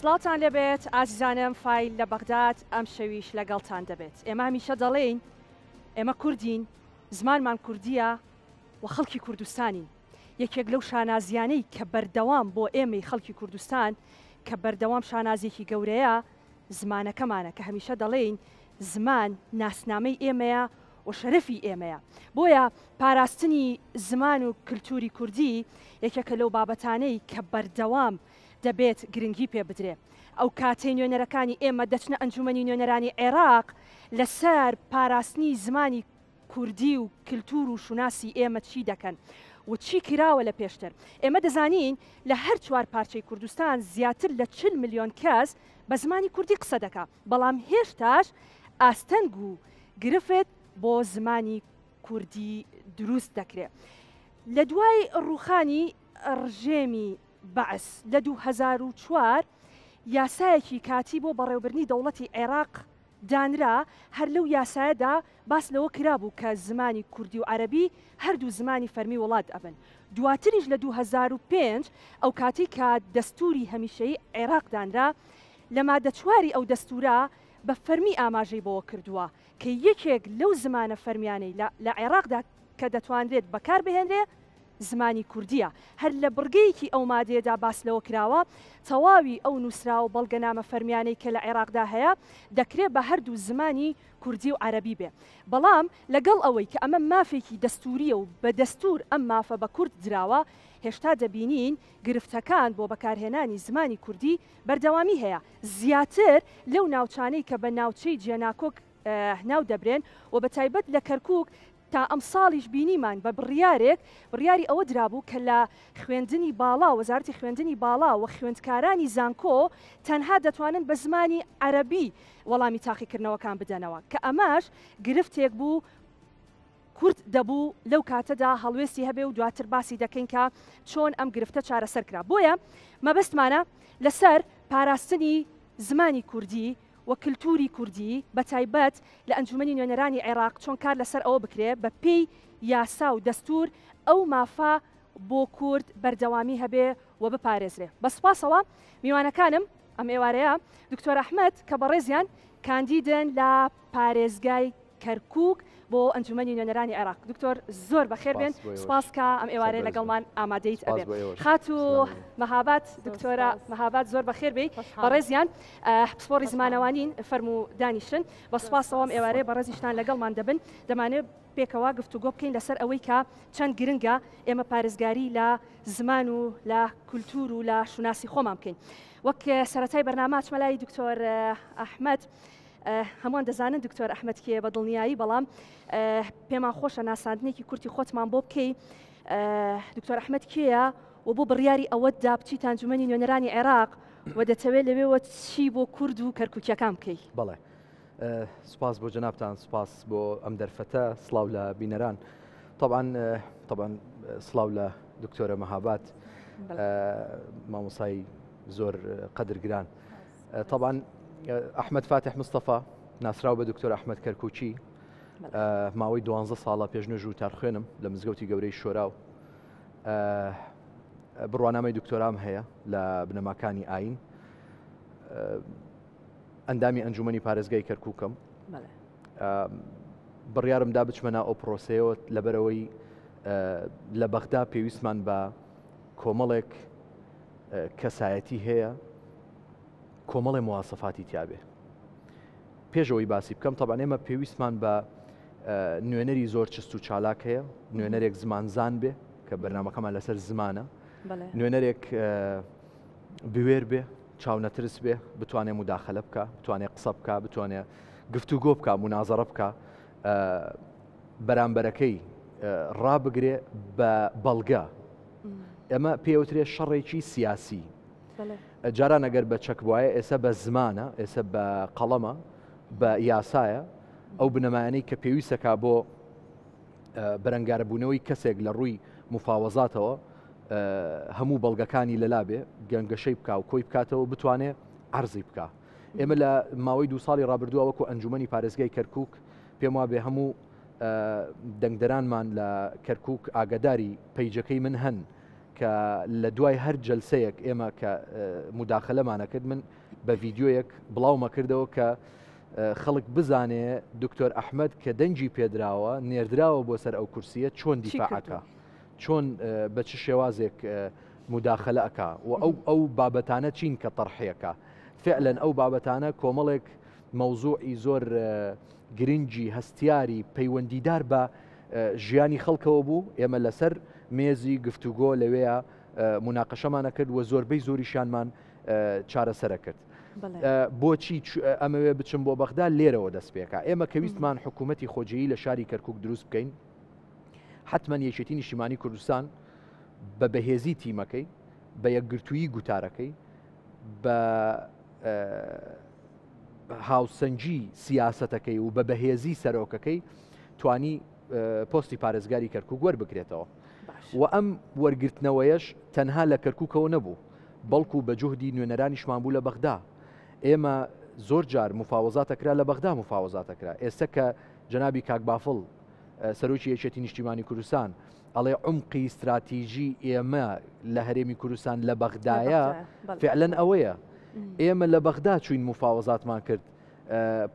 سڵاتان لەبێت ئازیزانم فایل لە بەغداد ئەم شەویش لەگەڵتان دەبێت. ئێمە هەمیشە دەڵێین ئێمە کوردین، زمانمان کوردیە و خەڵکی کوردستانین. یەکێک لەو شانازیانەی کە بەردەوام بۆ ئێمەی خەڵکی کوردستان کە بەردەوام شانازیێکی گەورەیە زمانەکەمانە کە هەمیشە دەڵێین زمان ناسنامەی ئێمەیە و شەرەفی ئێمەیە. بۆیە پاراستنی زمان و کللتوری کوردی یەکێکە لەو بابەتانەی کە بەردەوام دەبێت گرنگی پێ بدرێ. ئەو کاتەی نوێنەرەکانی ئێمە دەچنە ئەنجومەنی نوێنەرانی عێراق لەسەر پاراستنی زمانی کوردی و کللتور و شوناسی ئێمە چی دەکەن و چی کراوە لە پێشتر. ئێمە دەزانین لە هەر چوار پارچەی کوردستان زیاتر لە 40 ملیۆن کەس بە زمانی کوردی قسە دەکا، بەڵام هێشتاش ئاستەنگ و گرفت بۆ زمانی کوردی دروست دەکرێت. لە دوای ڕوخانی ڕژێمی بەعس لە 2004 یاسایەکی کاتی بۆ بەڕێوەبردنی دەوڵەتی عێراق دانرا. هەر لەو یاسایەدا باس لەوە کرابوو کە زمانی کوردی و عەرەبی هەردوو زمانی فەرمی وڵات ئەبن. دواتریش لە 2005 ئەو کاتی کە دەستوری هەمیشەیی عێراق دانرا لە مادە چواری ئەو دەستورە بە فەرمی ئاماژەی بۆوە کردووە کە یەکێک لەو زمانە فەرمیانەی لە عێراقدا کە دەتوانرێت بەکار بهێنرێ زمانی کوردیە. هەر لە بڕگەیەکی ئەو مادەیەدا باس لەوە کراوە تەواوی ئەو نووسرا و بەڵگەنامە فەرمیانەی کە لە عێراقدا هەیە دەکرێت بە هەردوو زمانی کوردی و عەرەبی بێ. بەڵام لەگەڵ ئەوەی کە ئەمە مافێکی دەستوریە و بە دەستور ئەم مافە بە کورد دراوە، هێشتا دەبینین گرفتەکان بۆ بەکارهێنانی زمانی کوردی بەردەوامی هەیە. زیاتر لەو ناوچانەی کە بە ناوچەی جێناکۆک ناو دەبرێن و بە تایبەت لە کەرکووک تا ئەم ساڵیش بینیمان بە بڕیاری ئەوە درابوو کە لە خوێندنی باڵا وەزارەتی خوێندنی باڵا و خوێندکارانی زانکۆ تەنها دەتوانن بە زمانی عەرەبی وەڵامی تاقیکردنەوەکان بدەنەوە کە ئەماش گرفتێک بوو کورد دەبوو لەو کاتەدا هەڵوێستی هەبێ و دواتر باسی دەکەین کە چۆن ئەم گرفتە چارەسەر کرا. بۆیە مەبەستمانە لەسەر پاراستنی زمانی کوردی و کللتوری کوردی بە تایبەت لە ئەنجومەنی نوێنەرانی عێراق چۆن کار لەسەر ئەوە بکرێ بە پێی یاسا و دەستور ئەو مافە بۆ کورد بەردەوامی هەبێ و بپارێزرێ. بە سوپاسەوە میوانەکانم ئەم ئێوارەیە دکتۆر ئەحمەد کە بەڕێزیان کاندیدن لە پارێزگای کەرکووک بۆ ئەنجومەنی نوێنەرانی عێراق. دکتۆر زۆر بەخێر بێن، سپاس کە ئەم ئێوارەیە لەگەڵمان ئامادەیت ئەبێ. خات و مەهابات دکتۆرە مەهابات زۆر بەخێر بێ بەڕێزیان پسپۆڕی زمانەوانین فەرمو دانیشتن. بە سوپاسەوە ئەم ئێوارەیە بەڕێزیشتان لەگەڵمان دەبن. دەمانێت پێکەوە گفتوگۆ بکەین لەسەر ئەوەی کە چەند گرنگە ئێمە پارێزگاری لە زمان و لە کولتور و لە شوناسی خۆمان بکەین. وەک سەرەتای بەرنامە چمەلای دکتۆر ئەحمەد، هەمووان دەزانن دکتۆر ئەحمەد کێ بە دڵنیایی، بەڵام پێمان خۆشە ناساندنێکی کورتی خۆتمان بۆ بکەی. دکتۆر ئەحمەد کێیە و بۆ بڕیاری ئەوەتدا بچیت ئەنجومەنی نوێنەرانی عێراق و دەتەوێت لەوێوە چی بۆ کورد و کەرکووکیەکان بکەی؟ بەڵێ، سپاس بۆ جەنابتان، سپاس بۆ ئەم دەرفەتە، سڵاو لە بینەران. طبعاً سڵاو لە دکتۆرە مەهابات، مامۆسای زۆر قەدرگران. طبعاً ئەحمەد فاتح مستەفا ناسراو بە دکتۆر ئەحمەد کەرکووکی، ماوەی 12 ساڵە پێشنوێژ و تارخوێنم لە مزگەوتی گەورەی شۆراو. بڕوانامەی دکتۆرام هەیە لە بنەماکانی ئاین. ئەندامی ئەنجومەنی پارێزگای کەرکووکم. بڕیارمدا بچمەنا ئەو پرۆسەیەوە لەبەرەوەی لە بەغدا پێویستمان بە کۆمەڵێک کەسایەتی هەیە، کۆمەڵی مواسەفاتی تیابێ. پێشەوەی باسی بکەم، طبعاً ئێمە پێویستمان بە نوێنەری زۆر چست و چالاک هەیە، نوێنەرێک زمانزان بێ کە بەرنامەکەمان لەسەر زمانە، نوێنەرێک بوێر بێ، چاونەترس بێ، بتوانێت مداخەلە بکە، بتوانێت قسە بکە، بتوانێت گفتوگۆ بکە، منازەڕە بکە، بەرامبەرەکەی ڕابگرێ بە بەڵگە. ئەمە پێوترێ شەڕێکی سیاسی. جاران ئەگەر بە چەک وایە، ئێستا بە زمانە، ئێستا بە قەڵەمە، بە یاسایە، ئەو بنەمایانەی کە پێویستەکە بۆ بەرەنگاربوونەوەی کەسێک لە ڕووی مفاوەزاتەوە هەموو بەڵگەکانی لەلا بێ، گەنگەشەی بکە و کۆی بکاتەوە بتوانێت عەرزی بکە. ئێمە لە ماوەی 2 ساڵی ڕابردووە وەکو ئەنجومەنی پارێزگای کەرکووک پێم وا بێ هەموو دەنگدەرانمان لە کەرکووک ئاگاداری پەیجەکەی من هەن کە لە دوای هەر جەلسەیەک ئێمە کە مداخەلەمانە کرد، من بە ڤیددیۆیەک بڵاومە کردەوە کە خەڵک بزانێ دکتۆر ئەحمەد کە دەنجی پێدراوە نێردراوە بۆ سەر ئەو کورسیە چۆن دیفاعەکە چۆن بە چ شێوازێک مداخلە ئەکا و ئەو بابەتانە چین کە تەرحەکە فعلەن ئەو بابەتانە کۆمەڵێک مەوزوعی زۆر گرنگی هەستیاری پەیوەندیدار بە ژیانی خەڵکەوە بوو ئێمە لەسەر مێزی گفتوگۆ لەوەیە مناقەشەمانە کرد و زۆربەی زۆریشانمان چارەسەرە کرد بۆچی ئەمەوێ بچم بۆ بەغدا لێرەوە دەست پێکە ئێمە کە ویستمان حکوومەتی خۆجیی لە شاری کەرکووک دروست بکەین حتمما یەکێتی نیشتیمانی کوردستان بە بەهێزی تیمەکەی بە یەکگرتووی گوتارەکەی بە هاوسەنجی سیاسەتەکەی و بە بەهێزی سەرۆکەکەی توانی پۆستی پارێزگاری کەرکووک وەربگرێتەوە و ئەم وەرگرتنەوەیەش تەنها لە کەرکووکەوە نەبوو بەڵکو بە جوهدی نوێنەرانیشمان بوو لە بەغدا ئێمە زۆر جار مفاوەزاتەکرا لە بەغدا مفاوەزاتەکرا ئێستا کە جەنابی کاک بافڵ سەرۆکی یەکێتی نیشتیمانی کوردستان ئەڵێ عمقی استراتیژی ئێمە لە هەرێمی کوردستان لە بەغدایە فعلەن ئەوەیە ئێمە لە بەغدا چوین مفاوەزاتمان کرد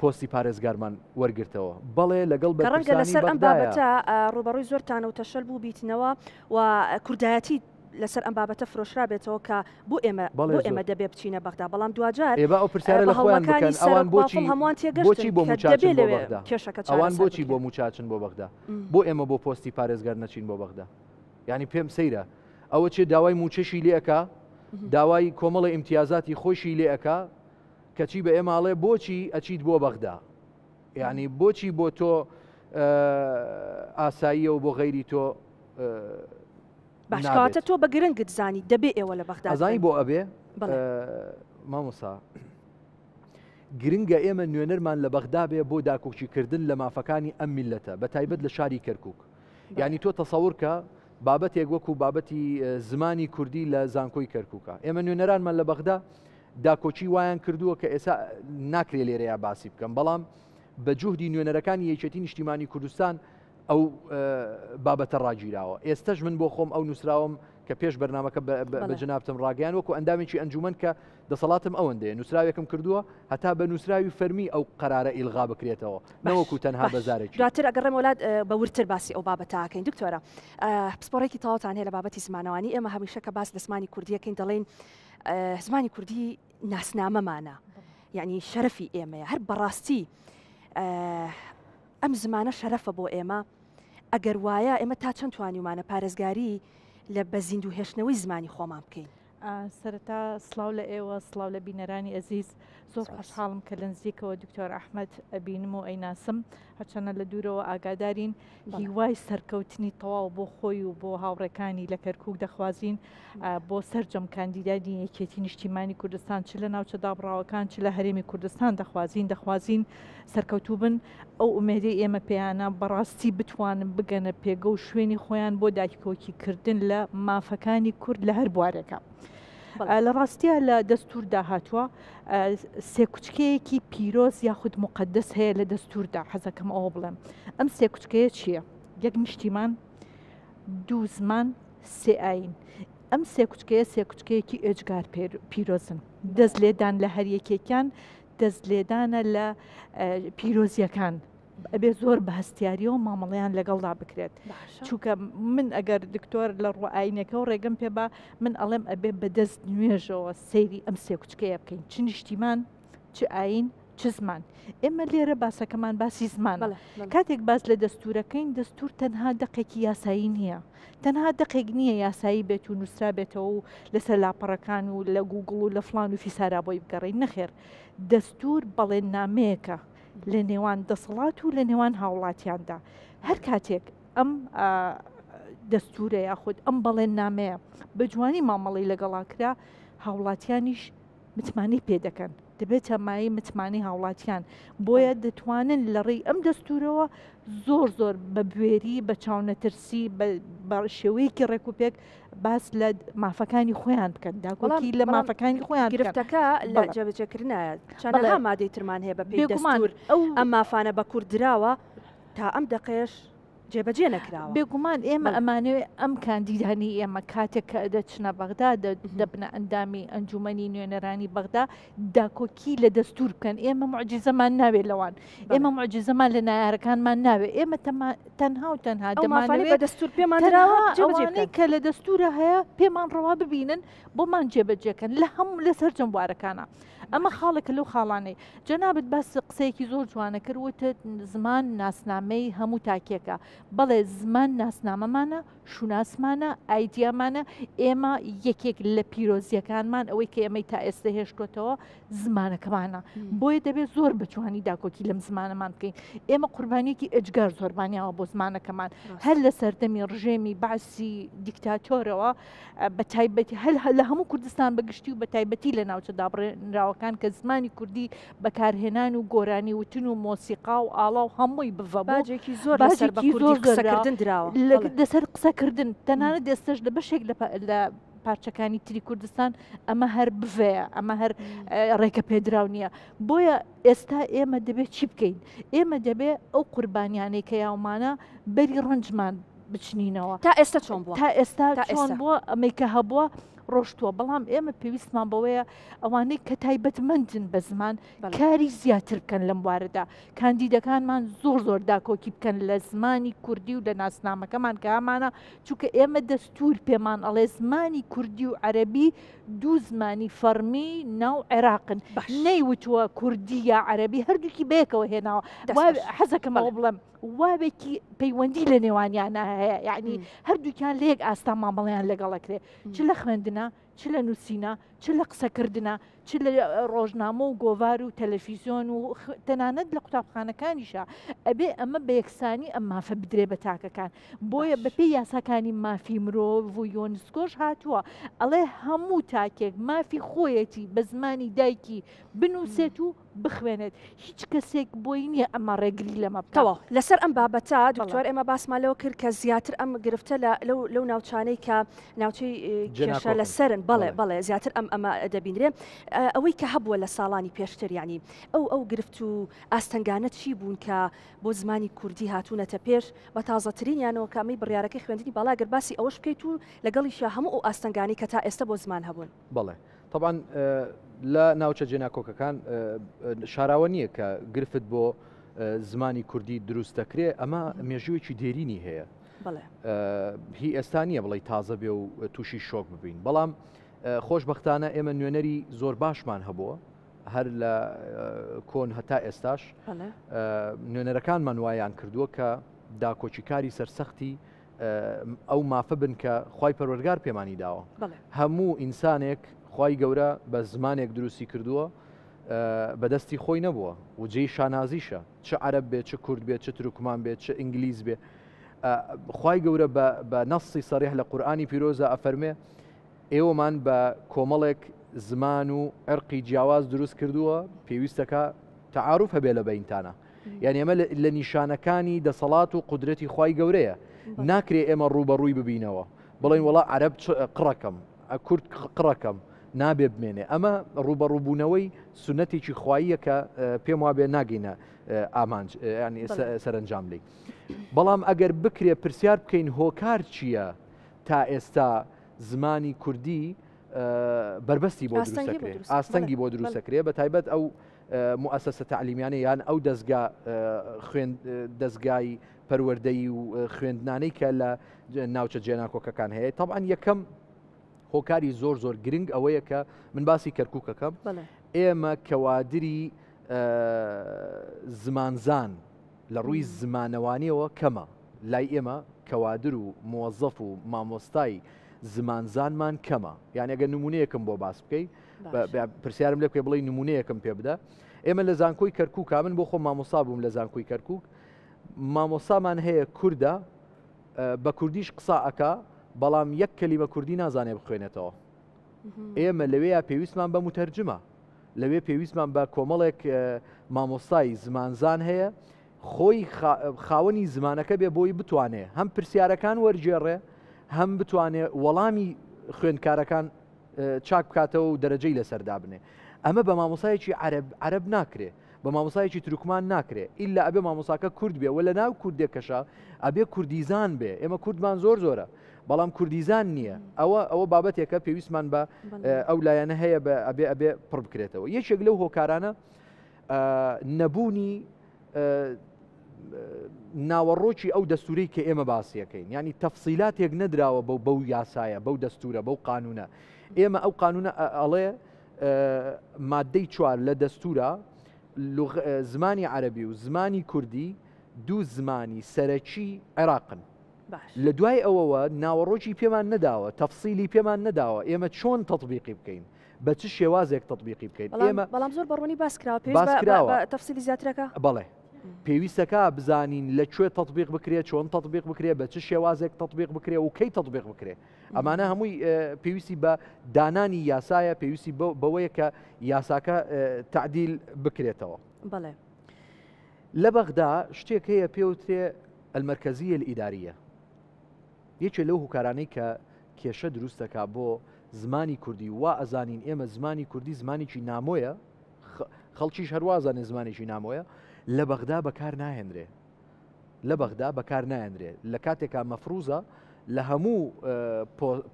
پۆستی پارێزگارمان وەرگرتەوە بەڵێ لەگەڵ ڕەنگە لەسەر ئەم بابەتە ڕوبەڕووی زۆرتان و تەشەل بوو بیتنەوە و کوردایەتی لەسەر ئەم بابەتە فرۆشرا بێتەوە کە بۆ ئێمە دەبێ بچینە بەغدا بەڵام دوجار ئێوە ئەو پرسیارە لە خۆیان بکەن ئەوان هەمووان بۆچی بۆ موچاچن بۆ بەغدا ئەوان بۆچی بۆ بۆ موچاچن بۆ بەغدا بۆ ئێمە بۆ پۆستی پارێزگار نەچین بۆ بەغدا یعنی پێم سەیرە ئەوە چێ داوای موچەشی لێ ئەکا داوای کۆمەڵی ئیمتیازاتی خۆشی لێ ئەکا کەچی بە ئێماڵێ بۆچی ئەچیت بۆ بەغدا یعنی بۆچی بۆ تۆ ئاساییە و بۆ غەیری تۆ باشکاتە تۆ بە گرنگت زانی دەبێ ئێوە لە بەغدا ئەزانی بۆ ئەبێ مامۆسا گرنگە ئێمە نوێنەرمان لە بەغدا بێ بۆ داکۆچیکردن لە مافەکانی ئەم میلەتە بە تایبەت لە شاری کەرکووک یعنی تۆ تەسەوڕکە بابەتێک وەکو بابەتی زمانی کوردی لە زانکۆی کەرکووکە ئێمە نوێنەرانمان لە بەغدا داکۆچی وایان کردووە کە ئێستا ناکرێ لێرەیە باسی بکەم بەڵام بە جوهدی نوێنەرەکانی یەکێتی نیشتیمانی کوردستان ئەو بابەتە ڕاگیراوە ئێستش من بۆ خۆم ئەو نووسراوم کە پێش بەرنامەکە بە جنابتم ڕاگەیان وەکو ئەندامێکی ئەنجومەن کە دەسەڵاتم ئەوەندەیە نووسراوێکم کردووە هەتا بە نووسراوی فەرمی ئەو قەرارە ئیلغا بکرێتەوە نەوەکو تەنها بەزارێکی دواتر ئەگەڕێم وڵات بە ورتر باسی ئەو بابەتاکەین دکتۆرە پسپۆڕێکی تەواوتان هەیە لە بابەتی زمانەوانی ئێمە هەمیشە کە باس لە زمانی کوردیەکەین دەڵێن زمانی کوردی ناسنامەمانە یعنی شەرەفی ئێمەیە هەر بەڕاستی ئەم زمانە شەرەفە بۆ ئێمە ئەگەر وایە ئێمە تا چەند توانیمانە پارێزگاری لە بەزیند و هێشتنەوەی زمانی خۆمان بکەین سەرەتا سڵاو لە ئێوە سڵاو لە بینەرانی ئەزیز زۆر خۆشحاڵم کە لە نزیکەوە دکتۆر ئەحمەد ئەبینم و ئەیناسم هەرچەنە لە دوورەوە ئاگادارین هیوای سەرکەوتنی تەواو بۆ خۆی و بۆ هاوڕێکانی لە کەرکووک دەخوازین بۆ سەرجەم کاندیدانی یەکێتی نیشتیمانی کوردستان چ لە ناوچە دابڕاوەکان چ لە هەرێمی کوردستان دەخوازین سەرکەوتوو بن ئەو ئومێدەی ئێمە پێیانە بەڕاستی بتوانن بگەنە پێگە و شوێنی خۆیان بۆ دایکۆکیکردن لە مافەکانی کورد لە هەر بوارێکە. لە ڕاستیە لە دەستوردا هاتووە سێ کوچکەیەکی پیرۆز یاخود مقدس هەیە لە دەستوردا حەزەکەم ئەوە بڵێم ئەم سێ کوچکەیە چییە؟ یەک نیشتیمان دوو زمان سێ ئاین ئەم سێ کوچکەیەکی ئێجگار پیرۆزن دەست لێدان لە هەر یەکێکیان دەست لێدانە لە پیرۆزیەکان ئەبێ زۆر بە هەستیاریەوە مامەڵەیان لەگەڵدا بکرێت چونکە من ئەگەر دکتۆر لە ڕوئاینەکە و ڕێگەم پێ بە من ئەڵێم ئەبێ بەدەست نوێژەوە سەیری ئەم سێ کوچکەیە بکەین چ نیشتیمان چ ئاین چ زمان ئێمە لێرە باسەکەمان باسی زمانە کاتێک باس لە دەستورەکەین دەستور تەنها دەقێکی یاسایی نییە تەنها دەقێک نییە یاسایی بێت و نووسرا بێتەوە و لەسەر لاپەڕەکان و لە گوگڵ و لە فلان و فیسارا بۆی بگەڕین نەخێر دەستور بەڵێننامەیەکە لە نێوان دەسەڵات و لە نێوان هاوڵاتیاندا هەر کاتێک ئەم دەستورە یاخود ئەم بەڵێننامەیە بە جوانی مامەڵی لەگەڵاکرا هاوڵاتیانیش متمانی پێ دەکەن دەبێت ئەمایی متمانی هاوڵاتیان بۆیە دەتوانن لە ڕێی ئەم دەستورەوە زۆر بە بوێری بە چاونەترسی بە شێوەیەکی ڕێکوپێک باس لە مافەکانی خۆیان بکەن داکۆکی لە مافەکانی خۆیان گرفتەکە لە جێبەجێکردنایە چەندەها مادەی ترمان هەیە بە پێی دەستور ئەم مافانە بە کوردراوە تا ئەم دەقێش جێبەجێ نەکراوە. بێگومان ئێمە ئەمانەوێ ئەم کاندیدانی ئێمە کاتێک کە دەچنە بەغدا دەبنە ئەندامی ئەنجومەنی نوێنەرانی بەغدا داکۆکی لە دەستور بکەن. ئێمە معجزەمان ناوێت لەوان، ئێمە معجزەمان لە نایارەکانمان ناوێت، ئێمە تەنها و تەنها دەمانەوێت بە دەستور پێمان دراوە ئەوانەی کە لە دەستورە هەیە پێمان ڕەوا ببینن بۆمان جێبەجێکەن لە هەموو لەسەر جەموارەکانە. ئەمە خاڵێکە لەو خاڵانەی جەنابەت باس قسەیەکی زۆر جوانە کرد، وتە زمان ناسنامەی هەموو تاکێکە. بەڵێ زمان ناسنامەمانە، شوناسمانە، ئایدیامانە. ئێمە یەکێک لە پیرۆزیەکانمان ئەوەی کە ئێمەی تا ئێستا هێشتوتەوە زمانەکەمانە. بۆیە دەبێت زۆر بەجوانی داکۆکی لەم زمانەمان بکەین. ئێمە قوربانیەکی ئەجگار زۆربانیاوە بۆ زمانەکەمان، هەر لە سەردەمی ڕژێمی باسی دیکتاتۆرەوە بە تایبەتی لە هەموو کوردستان بەگشتی و بە تایبەتی لە ناوچە دابڕێنراوەکان کە زمانی کوردی بەکارهێنان و گۆرانی وتن و مۆسیقا و ئاڵا و هەمووی بڤە باجێکی زۆر قسەکردن دراوە لەسەر قسەکردن. تەنانەت دەستەش لە بەشێک لە پارچەکانی تری کوردستان ئەمە هەر بڤەیە، ئەمە هەر ڕێکە پێدراو نییە. بۆیە ئێستا ئێمە دەبێت چی بکەین؟ ئێمە دەبێت ئەو قوربانیانەی کە یاومانە بەری ڕەنجمان بچنینەوە. تا ئێستا چۆن بووە؟ تا ئێستا چۆن بووە؟ ئەمەی کە هەبووە ڕۆشتووە. بەڵام ئێمە پێویستمان بەوەیە ئەوانەی کە تایبەتمەندن بە زمان کاری زیاتر بکەن لەم وارەدا. کاندیدەکانمان زۆر داکۆکی بکەن لە زمانی کوردی و لە ناسنامەکەمان کە ئەمانە، چونکە ئێمە دەستور پێمان ئەڵێ زمانی کوردی و عەرەبی دوو زمانی فەرمی ناو عێراقن. نەیوتووە کوردی یا عەرەبی، هەردووکی بەیەکەوە هێناوە. حەزەکەمەوە بڵێم وابێکی پەیوەندی لە نێوانیانە هەیە، یعنی هەردووکیان لە یەک ئاستا مامەڵیان لەگەڵەکرێ، چ لە خوێندنە، چ لە نووسینە، چ لە قسەکردنە، چ لە ڕۆژنامە و گۆڤار و تەلەڤیزیۆن و تەنانەت لە قوتابخانەکانیشە. ئەبێ ئەمە بە یەکسانی ئەم مافە بدرێ بە تاکەکان. بۆیە بەپێی یاساکانی مافی مرۆڤ و یۆنسکۆش هاتووە ئەڵێ هەموو تاکێک مافی خۆیەتی بە زمانی دایکی بنووسێت و بخوێنێت. هیچ کەسێک بۆی نییە ئەمە ڕێگری لەمە بکەوە. لەسەر ئەم بابەتە دکتۆر ئێمە باسمالەوە کرد کە زیاتر ئەم گرفتە لەو ناوچانەی کە ناوچەی کێشە لەسەرن. بەڵێ زیاتر ئەمە دەبینرێ. ئەوەی کە هەبووە لە ساڵانی پێشتر، ینی ئەو گرفت و ئاستەنگانە چی بوون کە بۆ زمانی کوردی هاتوونەتە پێش بە تازەترینیانەوە کامی بڕیارەکەی خوێندنی باڵاگەر باسی ئەوەش بکەیت و لەگەڵیشە هەموو ئەو ئاستەنگانی کە تا ئێستا بۆ زمان هەبوون. بەڵێ طبعاً لە ناوچە جێناکۆکەکان شاراوە نییە کە گرفت بۆ زمانی کوردی دروست دەکرێ، ئەمە مێژوویەکی دێرینی هەیە. هی ئێستا نییە بڵێ تازە بێ و تووشی شۆک ببین. بەڵام خۆشبەختانە ئێمە نوێنەری زۆر باشمان هەبووە، هەر لە کۆن هەتا ئێستاش نوێنەرەکانمان وایان کردووە کە داکۆچیکاری سەرسەختی ئەو مافە بن کە خوای پەروەردگار پێمانی داوە. هەموو ئینسانێک خوای گەورە بە زمانێک دروستی کردووە بەدەستی خۆی نەبووە و جێی شانازیشە، چ عەرەب بێت، چ کورد بێت، چ تورکمان بێت، چ ئینگلیز بێت. خوای گەورە بە نەسی سەریح لە قورئانی پیرۆزە ئەفەرمێ ئێوەمان بە کۆمەڵێک زمان و عێرقی جیاواز دروست کردووە، پێویستەکە تەعاروف هەبێ لە بەینتانە. یعنی ئەمە لە نیشانەکانی دەسەڵات و قودرەتی خوای گەورەیە. ناکرێ ئێمە ڕوبەڕووی ببینەوە بڵێن وەڵا عەرەب قڕەکەم، کورد قڕەکەم، نابێ بمێنێ. ئەمە ڕوبەڕووبوونەوەی سونەتێکی خواییە کە پێم وابێ ناگەینە ئامانج ینی سەرنجام لی. بەڵام ئەگەر بکرێ پرسیار بکەین هۆکار چییە تا ئێستا زمانی کوردی بربەستی بۆ دروستەکرێ، ئاستەنگی بۆ دروستەکرێ، بە تایبەت ئەو مؤسسە تەعلیمیانە یان ئەو دەستگای پەروەردەی و خوێندنانەی کە لە ناوچە جێناکۆکەکان هەیە. طبعاً یەکەم هۆکاری زۆر گرنگ ئەوەیە کە من باسی کەرکووکەکەم، ئێمە کەوادری زمانزان لە ڕووی زمانەوانیەوە کەمە لای ئێمە، کەوادر و مۆزەف و مامۆستای زمانزانمان کەمە. یعنی ئەگەر نمونەیەکم بۆ باس بکەی پرسیارم لێ بکەی بڵێ نمونەیەکم پێ بدە. ئێمە لە زانکۆی کەرکووک، من بۆ خۆم مامۆستا بووم لە زانکۆی کەرکووک، مامۆستامان هەیە کووردە بە کوردیش قسە ئەکا، بەڵام یەک کەلیمە کوردی نازانێ بخوێنێتەوە. ئێمە لەوەیە پێویستمان بە متەرجمە، لەوێ پێویستمان بە کۆمەڵێک مامۆستای زمانزان هەیە، خۆی خاوەنی زمانەکە بێ بۆی بتوانێ هەم پرسیارەکان وەرجێڕێ، هەم بتوانێ وەڵامی خوێندکارەکان چاک بکاتەوە و دەرەجەی لەسەردا بنێ. ئەمە بە مامۆسایەکی عەرەب ناکرێ. بە مامۆسایەکی تورکمان ناکرێت ئیلا ئەبێ مامۆساکە کورد بێ وە لە ناو کوردێکەشە ئەبێ کوردیزان بێ ئێمە کوردمان زۆرە بەڵام کوردیزان نییە ئەوە بابەتێکە پێویستمان بە ئەو لایەنە هەیە بە ئەبێ پڕ بکرێتەوە یەکێک لەو هۆکارانە نەبوونی ناوەڕۆکی ئەو دەستوری کە ئێمە باسیەکەین ینی تەفسیلاتێک نەدراوە بەو یاسایە بەو دەستورە بەو قانونە ئێمە ئەو قانونە ئەڵێ مادەی 4 لە دەستورە زمانی عەربی و زمانی کوردی دوو زمانی سەرەکی عێراقن لە دوای ئەوەوە ناوەڕۆکی پێمان نەداوە تەفسیلی پێمان نەداوە ئێمە چۆن تەطبیقی بکەین بە چ شێوازێک تەطبیقی بکەین ئێمە بەڵام زۆر بەڕوونی باسکراوە تەفسیلی زیاترەکە بەڵێ پێویستەکە بزانین لەکوێ تەطبیق بکرێت چۆن تەطبیق بکرێت بە چ شێوازێک تەطبیق بکرێت و کەی تەطبیق بکرێت ئەمانە هەمووی پێویستی بە دانانی یاسایە پێویستی بەوەیە کە یاساکە تعدیل بکرێتەوە بەڵێ لە بەغدا شتێک هەیە پێوترێ المەرکەزیە الئیداریە یەکێ لەو هوکارانەی کە کێشە دروستەکە بۆ زمانی کوردی وا ئەزانین ئێمە زمانی کوردی زمانێکی نامۆیە خەڵکیش هەروازانێ زمانێکی نامۆیە لە بەغدا بەکار ناهێنرێ لە بەغدا بەکار نایەنرێ لە کاتێکا مەفروزە لە هەموو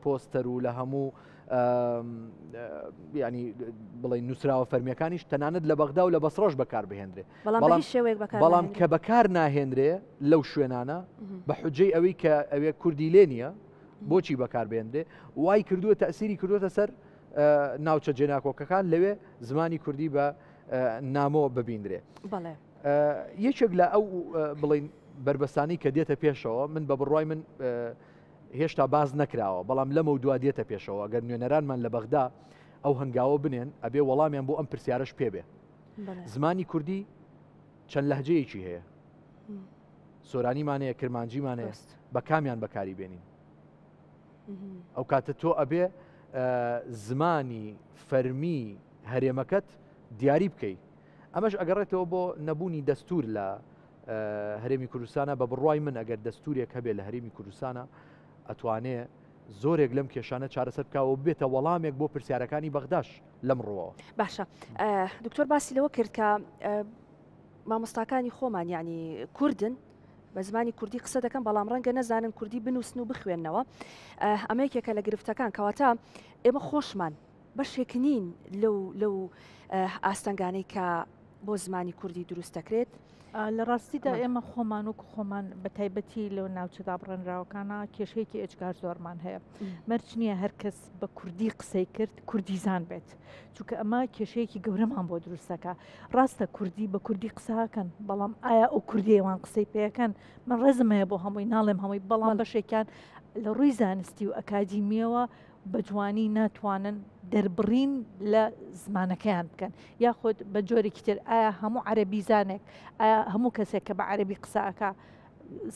پۆستەر و لە هەموو ینی بڵێ نووسراوە فەرمیەکانیش تەنانەت لە بەغدا و لە بەسڕۆژ بەکار بهێنرێ بەڵام کە بەکار ناهێنرێ لەو شوێنانە بە حوجەی ئەوەی کە ئەوێ کوردی لێ نییە بۆچی بەکار بهێنرێ وای کردووە تەسیری کردووەتە سەر ناوچە جێناکۆکەکان لەوێ زمانی کوردی بە نامۆ ببیندرێ یەکێک لە ئەو بڵین بربەستانی کە دێتە پێشەوە من بە بڕوای من هێشتا باز نەکراوە بەڵام لەمە و دوا دێتە پێشەوە ئەگەر نوێنەرانمان لە بەغدا ئەو هەنگاوە بنێن ئەبێ وەڵامیان بۆ ئەم پرسیارەش پێبێ زمانی کوردی چەند لەهجەیەکی هەیە سۆرانیمانەیە کرمانجیمانەیە بە کامیان بەکاری بێنین ئەو کاتە تۆ ئەبێ زمانی فەرمی هەرێمەکەت دیاری بکەیت ئەمەش ئەگەڕێتەوە بۆ نەبوونی دەستور لە هەرێمی کوردستانە بە بڕوای من ئەگەر دەستورێک هەبێت لە هەرێمی کوردستانە ئەتوانێ زۆرێک لەم کێشانە چارەسەر بکەوە بێتە وەڵامێک بۆ پرسیارەکانی بەغداش لەم ڕۆوە باشە دکتۆر باسی لەوە کرد کە مامۆستاکانی خۆمان یعنی کوردن بە زمانی کوردی قسە دەکەن بەڵام ڕەنگە نەزانن کوردی بنووسن و بخوێنەوە ئەمەیەکێکە لە گرفتەکان کەواتە ئێمە خۆشمان بەشێک نین لەو ئاستەنگانەی کە بۆ زمانی کوردی دروست دەکرێت لە ڕاستیدا ئێمە خۆمان و خۆمان بە تایبەتی لەو ناوچەدا بڕێنراوەکانە کێشەیەکی ئەجگار زۆرمان هەیە مەرج نییە هەر کەس بە کوردی قسەی کرد کوردیزان بێت چونکە ئەمە کێشەیەکی گەورەمان بۆ دروستەکە ڕاستە کوردی بە کوردی قساکەن بەڵام ئایا ئەو کوردیەوان قسەی پێەکەن من ڕێزم هەیە بۆ هەمووی ناڵێم هەمووی بەڵام بەشێکیان لە ڕووی زانستی و ئەکادیمیەوە بە جوانی ناتوانن دەربڕین لە زمانەکەیان بکەن یاخود بە جۆرێکی تر ئایا هەموو عەرەبی زانێک ئایا هەموو کەسێک کە بە عەرەبی قساکە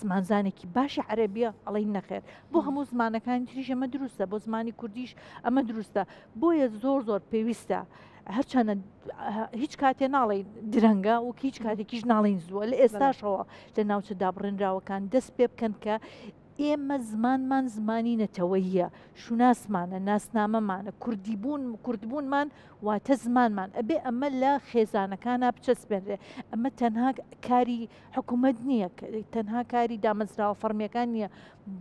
زمانزانێکی باشی عەرەبیە ئەڵێ نەخێر بۆ هەموو زمانەکانی تریش ئەمە دروستە بۆ زمانی کوردیش ئەمە دروستە بۆیە زۆر پێویستە هەرچەنە هیچ کاتێ ناڵێ درەنگە و هیچ کاتێکیش ناڵین زووە لە ئێستاشەوە لە ناوچە دابڕێنراوەکان دەست پێ بکەن کە ئێمە زمانمان زمانی نەتەوەییە شوناسمانە ناسنامەمانە کوردبوونمان واتە زمانمان ئەبێ ئەمە لە خێزانەکانە بچەسپێنرێ ئەمە تەنها کاری حکوومەت نییە تەنها کاری دامەزراوە فەرمیەکان نییە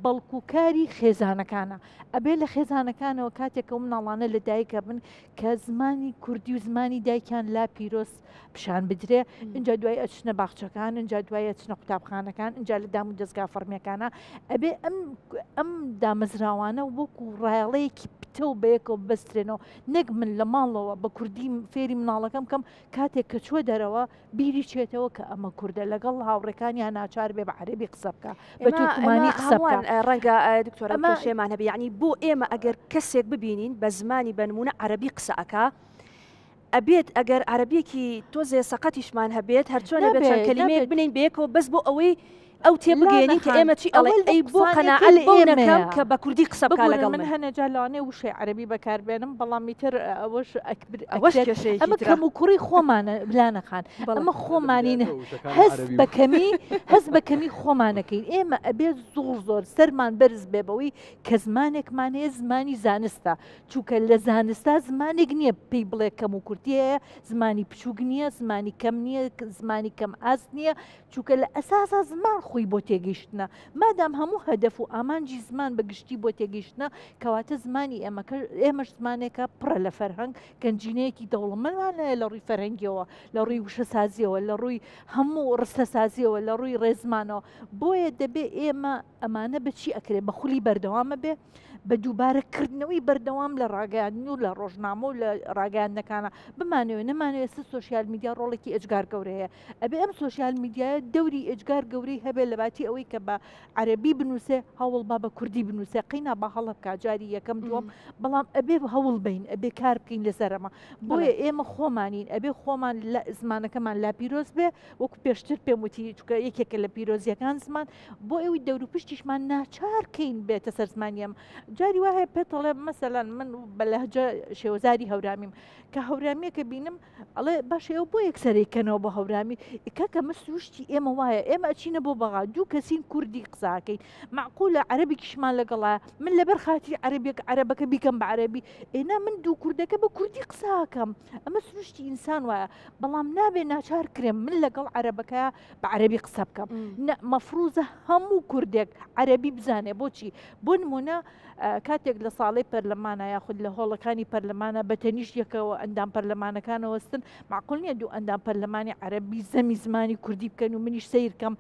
بەڵکو کاری خێزانەکانە ئەبێ لە خێزانەکانەوە کاتێکە و مناڵانە لە دایکە بن کە زمانی کوردی و زمانی دایکیان لا پیرۆست پیشان بدرێ اینجا دوای ئەچنە باخچەکان اینجا دوای ئەچنە قوتابخانەکان اینجا لە دام و دەستگا فەرمیەکانە ئەبێ ئەم دامەزراوانە وەکو ڕایەڵەیەکی پتە و بەیەکەوە بەسترێنەوە نەک من لە ماڵەوە بە کوردی فێری مناڵەکەم کەم کاتێک کە چوە دەرەوە بیری چێتەوە کە ئەمە کووردە لەگەڵ هاوڕێکانیان ناچار بێ بە عەرەبی قسە بکە بە تورکمانی قسە بکە ڕەنگە دکتۆرە کێشەیەمان هەبێ یعنی بۆ ئێمە ئەگەر کەسێک ببینین بە زمانی بەنمونە عەرەبی قسە ئەکا ئەبێت ئەگەر عەرەبیەکی تۆزێ سەقەتیشمان هەبێت هەرچۆنە بێت چەند کەلیمەیەک بنین بەیەکەوە بەس بۆ ئەوەی ئەو تێبگەێنی کە ئێمە چی ئەڵێ ئەی بۆ قەناعەت بۆ نەکەم کە بە کوردی قسە بکا لەگەڵ من هەنەجا لەوانەیە وشەی عەربی بەکاربێنم بەڵامی تر ئەوەش ئەوەش ئەمە کەم و کوڕی خۆمانە بلانەخان ئەمە خۆمانین هەز بەکەمی خۆمانەکەین ئێمە ئەبێ زۆر سەرمان بەرز بێ بەوەی کە زمانێکمان هەیە زمانی زانستە چونکە لە زانستا زمانێک نییە پێی بڵێ کەم و کورتیەیە زمانی بچووک نییە زمانی کەم نییە زمانی کەم ئاست نییە چونکە لە ئەساسا زمان خۆی بۆ تێگەیشتنە مادام هەموو هەدەف و ئامانجی زمان بەگشتی بۆ تێگەیشتنە کەواتە زمانی ئێمەش زمانێکە پڕە لە فەرهەنگ گەنجینەیەکی دەوڵەمەندمان لە ڕووی فەرهەنگیەوە لە ڕووی وشە سازیەوە لە ڕووی هەموو ڕستە سازیەوە لە ڕووی ڕێزمانەوە بۆیە دەبێ ئێمە ئەمانە بەچی ئەکرێ بە خولی بەردەوامە بێ بە دووبارەکردنەوەی بەردەوام لە ڕاگەاندنی و لە ڕۆژنامە و لە ڕاگەاندنەکانە بمانەوە نەمانەوێت سوۆسیال میدیا ڕۆڵێکی ئەجگار گەورەیە ئەبێ ئەم سوۆسیال میدیایە دەوری ئەجگار گەورەی هەبێت لە باتی ئەوەی کە بە عەرەبی بنووسێ هەوڵ با بە کوردی بنووسێ قینا بە هەڵە بکات جاری یەکەم دووەم بەڵام ئەبێ هەوڵ بین ئەبێ کار بکەین لەسەرەمە بۆیە ئێمە خۆمانین ئەبێ خۆمان لە زمانەکەمان لا پیرۆز بێ وەکو پێشتر پێم وتی چونکە یەکێکە لە پیرۆزیەکان زمان بۆ ئەوەی دەور و پشتیشمان ناچارکەین بێتە سەر زمانیم جاری وایە پێتەڵێ مەسەلەن من بە لەهجە شێوەزاری هەورامیم کە هەورامەکە بینم ئەڵێ باشە ئەو بۆ یەکسەرێکەنەوە بە هەورامی کاکە مە سروشتی ئێمە وایە ئێمە ئەچینە بۆ بەغا دوو کەسین کوردی قساکەین معقولە عەرەبێکیشمان لەگەڵایە من لەبەر خاتی عەرەبەکە بیکەم بە عەرەبی ئێنا من دوو کوردەکە بە کوردی قساکەم ئەمە سروشتی ئینسان وایە بەڵام نابێ ناچار کرێم من لەگەڵ عەرەبەکە بە عەرەبی قسە بکەم مەفروزە هەموو کوردێک عەرەبی بزانێ بۆچی بۆ نمونە کاتێک لە ساڵی پەرلەمانە یاخود لە هۆڵەکانی پەرلەمانە بە تەنیشتێکەوە ئەندام پەرلەمانەکانەوەستن معقول نییە دوو ئەندام پەرلەمانی عەرەبی زەمی زمانی کوردی بکەن و منیش سیرکەم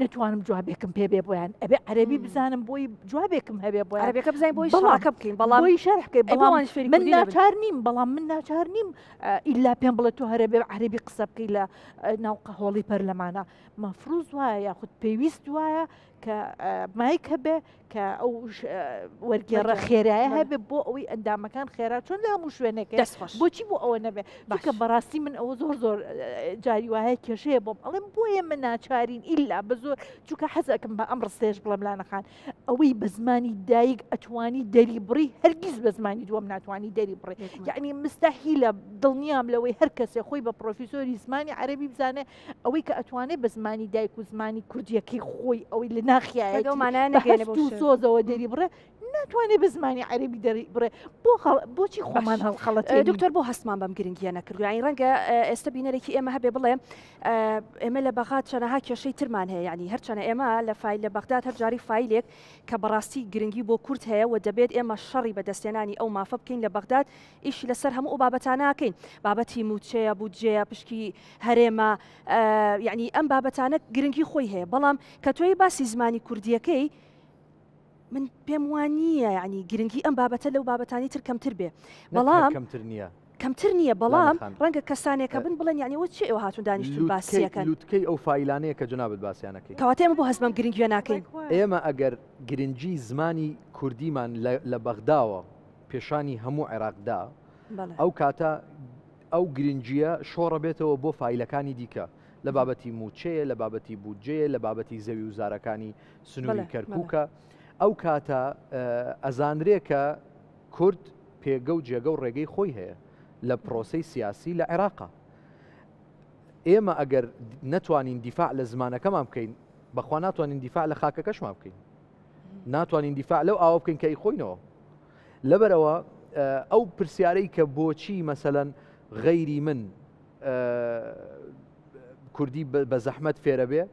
نەتوانم جوابێکم پێ بێ بۆیان ئەبێ عەرەبی بزانم بۆی جوابێکم هەبێ بۆ عەرەبیەکە بزانین بۆی شەڕەکە بکەین بەڵام بۆی شەرح بکەین من ناچار نیم بەڵام من ناچار نیم ئیلا پێم بڵێ تۆ هەرەبێ عەرەبی قسە بکەی لە ناو هۆڵی پەرلەمانە مەفروض وایە یاخود پێویست وایە کە مایک هەبێ کە ئەو وەرگێڕە خێرایە هەبێ بۆ ئەوەی ئەندامەکان خێرا چۆن لە هەموو شوێنێک بۆچی بۆ ئەوە نەبێ چونکە بەڕاستی من ئەوە زۆر جاری وایە کێشەیە بۆم ئەڵێم بۆیە من ناچارین ئیلا بە زۆر چونکە حەزەکەم بە ئەم ڕستێش بڵێم لانەخان ئەوەی بە زمانی دایک ئەتوانی دەری بڕی هەرگیز بە زمانی دووەم ناتوانی دەری بڕی یعنی مستەحیلە دڵنیام لەوەی هەر کەسێ خۆی بە پرۆفیسۆری زمانی عەرەبی بزانێ ئەوەی کە ئەتوانێت بە زمانی دایک و زمانی کوردیەکەی خۆی ئەوەی لە ناخیایەتی سۆزەوە دەری بڕێ ناتوانێت بە زمانی عەرەبی دەری بڕێ بۆچی خۆمان هەڵخەڵەت دکتۆر بۆ هەستمان بەم گرنگیە نەکردو یانی ڕەنگە ئێستا بینەرێکی ئێمە هەبێ بڵێ ئێمە لە بەغات چەنەها کێشەی ترمان هەیە ینی هەرچەنە ئێمە لە فایل لە بەغداد هەر جاری فایلێک کە بەڕاستی گرنگی بۆ کورد هەیە و دەبێت ئێمە شەڕی بەدەستێنانی ئەو مافە بکەین لە بەغداد ئیشی لەسەر هەموو ئەو بابەتانەکەین بابەتی موچەیە بودجەیە پشکی هەرێمە یعنی ئەم بابەتانە گرنگی خۆی هەیە بەڵام کە تۆی باسی زمانی کوردیەکەی من پێم وانییە ینی گرنگی ئەم بابەتە لەو بابەتانی تر کەمتر بێ بەڵام کەمتر نییە بەڵام ڕەنگە کەسانێکە بن بڵێن یانیەوە چی ئەوە هاتون دانیشتون باسیەکەن لوتکەی ئەو فایلانەیە کە جنابەت باسییانەکەی کەواتە ئێمە بۆ هەزمەم گرنگیە ناکەین ئێمە ئەگەر گرنگی زمانی کوردیمان لە بەغداوە پێشانی هەموو عێراقدا ئەو کاتە ئەو گرنگیە شۆڕە بێتەوە بۆ فایلەکانی دیکە لە بابەتی موچەیە لە بابەتی بودجەیە لە بابەتی زەوی وزارەکانی سنووری کەرکووکە ئەو کاتە ئەزانرێکە کورد پێگە و جێگە و ڕێگەی خۆی هەیە لە پرۆسەی سیاسی لە عێراقا ئێمە ئەگەر نەتوانین دیفاع لە زمانەکەمان بکەین بەخوا ناتوانین دیفاع لە خاکەکەشمان بکەین ناتوانین دیفاع لەو ئاوە بکەین کە خۆینەوە لەبەرەوە ئەو پرسیارەی کە بۆچی مەسەلەن غەیری من کوردی بە زەحمەت فێرە بێ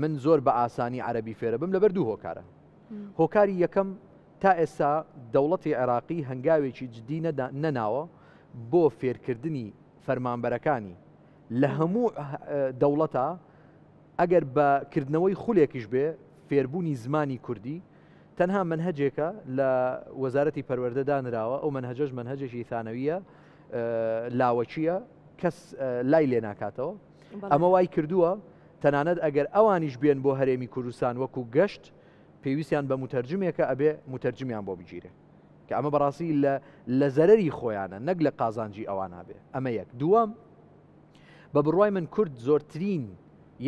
من زۆر بە ئاسانی عەرەبی فێرە بم لەبەر دوو هۆکارە هۆکاری یەکەم تا ئێستا دەوڵەتی عێراقی هەنگاوێکی جدی نەناوە بۆ فێرکردنی فەرمانبەرەکانی لە هەموو دەوڵەتە ئەگەر بەکردنەوەی خولێکیش بێ فێربوونی زمانی کوردی تەنها منهەجێکە لە وەزارەتی پەروەردە دانراوە ئەو منهەجەش منهەجێکی ثانەویە لاوەچیە کەس لای لێ ناکاتەوە ئەمە وای کردووە تەنانەت ئەگەر ئەوانیش بێن بۆ هەرێمی کوردستان وەکو گەشت پێویستیان بە متەرجمێکە ئەبێ متەرجمیان بۆ بگیرێ کە ئەمە بەڕاستی لە زەرەری خۆیانە نەک لە قازانجی ئەوان هەبێ ئەمە یەک دووەم بە بڕوای من کورد زۆرترین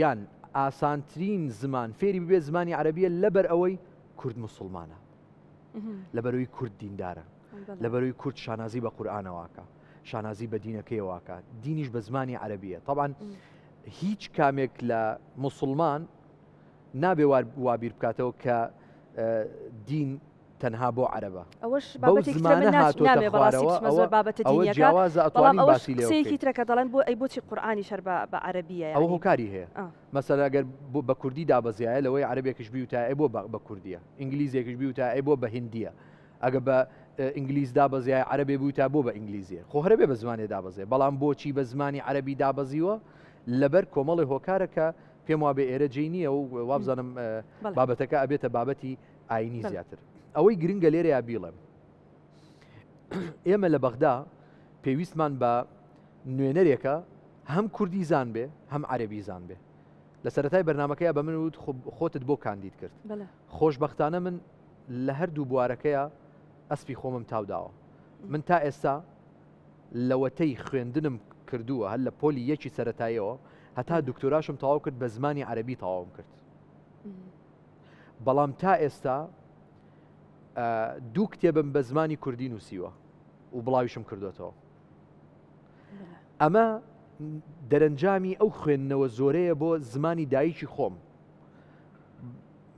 یان ئاسانترین زمان فێری ببێ زمانی عەرەبیە لەبەر ئەوەی کورد موسڵمانە، لەبەرەوەی کورد دیندارە، لەبەرەوەی کورد شانازی بە قورئانەوەکە، شانازی بە دینەکەیەوەکە، دینیش بە زمانی عەرەبیە. طبعاً هیچ کامێک لە موسڵمان نابێ وابیر بکاتەوە کە دین تەنها بۆ عەرەبە. ئەوەش نامێ بابەتە دینیەکە، بەڵام ئەوەش قسەیەکی ترەکە دەڵێن بۆ ئەی بۆچی قورئانی شەر بە عەرەبیە، ئەوە هۆکاری هەیە. مەسەلا ئەگەر بە کوردی دابەزیایە لەوەی عەرەبێکیش بیوتە ئەی بۆ بە کوردیە، ئینگلیزیێکیش بیوتە ئەی بۆ بە هیندیە، ئەگە بە ئینگلیز دابەزیایە عەرەبێ بووتە بۆ بە ئینگلیزیە، خۆ هەرەبێ بە زمانێ دابەزێ، بەڵام بۆچی بە زمانی عەرەبی دابەزیوە لەبەر کۆمەڵی هۆکارەکە پێم وابێ ئێرە جێی نییە و وابزانم بابەتەکە ئەبێتە بابەتی ئاینی زیاتر. ئەوەی گرنگە لێرەیە بیڵێم ئێمە لە بەغدا پێویستمان بە نوێنەرێکە هەم کوردی زان بێ هەم عەرەبی زان بێ. لە سەرەتای بەرنامەکەیە بە من وت خۆتت بۆ کاندید کرد. خۆشبەختانە من لە هەردوو بوارەکەیە ئەسپی خۆمم تاوداوە. من تا ئێستا لەوەتەی خوێندنم کردووە هەر لە پۆلی یەکی سەرەتاییەوە هەتا دکتۆراشم تەواو کرد بە زمانی عەرەبی تەواوم کرد. بەڵام تا ئێستا دوو کتێبم بە زمانی کوردی نووسیوە و بڵاویشم کردوێتەوە. ئەمە دەرەنجامی ئەو خوێندنەوە زۆرەیە بۆ زمانی دایکی خۆم.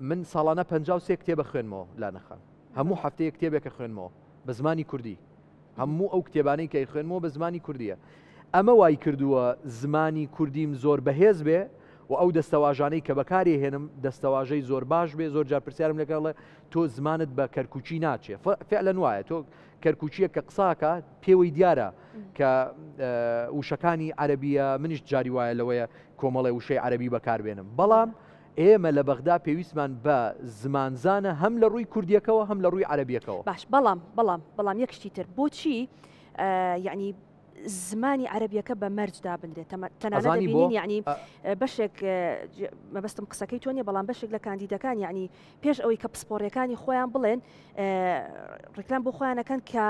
من ساڵانە 53 کتێبە خوێنمەوە لانەخان، هەموو هەفتەیە کتێبێکە خوێنمەوە بە زمانی کوردی، هەموو ئەو کتێبانەی کە خوێنمەوە بە زمانی کوردیە. ئەمە وای کردووە زمانی کوردیم زۆر بەهێز بێ و ئەو دەستەواژانەی کە بەکاری هێنم دەستەواژەی زۆر باش بێ. زۆر جار پرسیارم لەگەڵە تۆ زمانت بە کەرکوچی ناچێ، فعلەن وایە تۆ کەرکوچیە کە قساکە پێوەی دیارە کە وشەکانی عەرەبیە، منیش جاری وایە لەوەیە کۆمەڵی وشەی عەرەبی بەکاربێنم، بەڵام ئێمە لە بەغدا پێویستمان بە زمانزانە هەم لە ڕووی کوردیەکەەوە هەم لە ڕووی عەرەبیەکەەوە. باش بەڵام یەکشتی تر بۆچی یعنی زمانی عەرەبیەکە بە مەرجدا بنرێت؟ تەنانەت دەبینین یعنی بەشێک مەبەستم قسەکەی تۆ نیە، بەڵام بەشێک لە کاندیدەکان یعنی پێش ئەوەی کە پسپۆڕیەکانی خۆیان بڵێن ڕێکلام بۆ خۆیانەکەن کە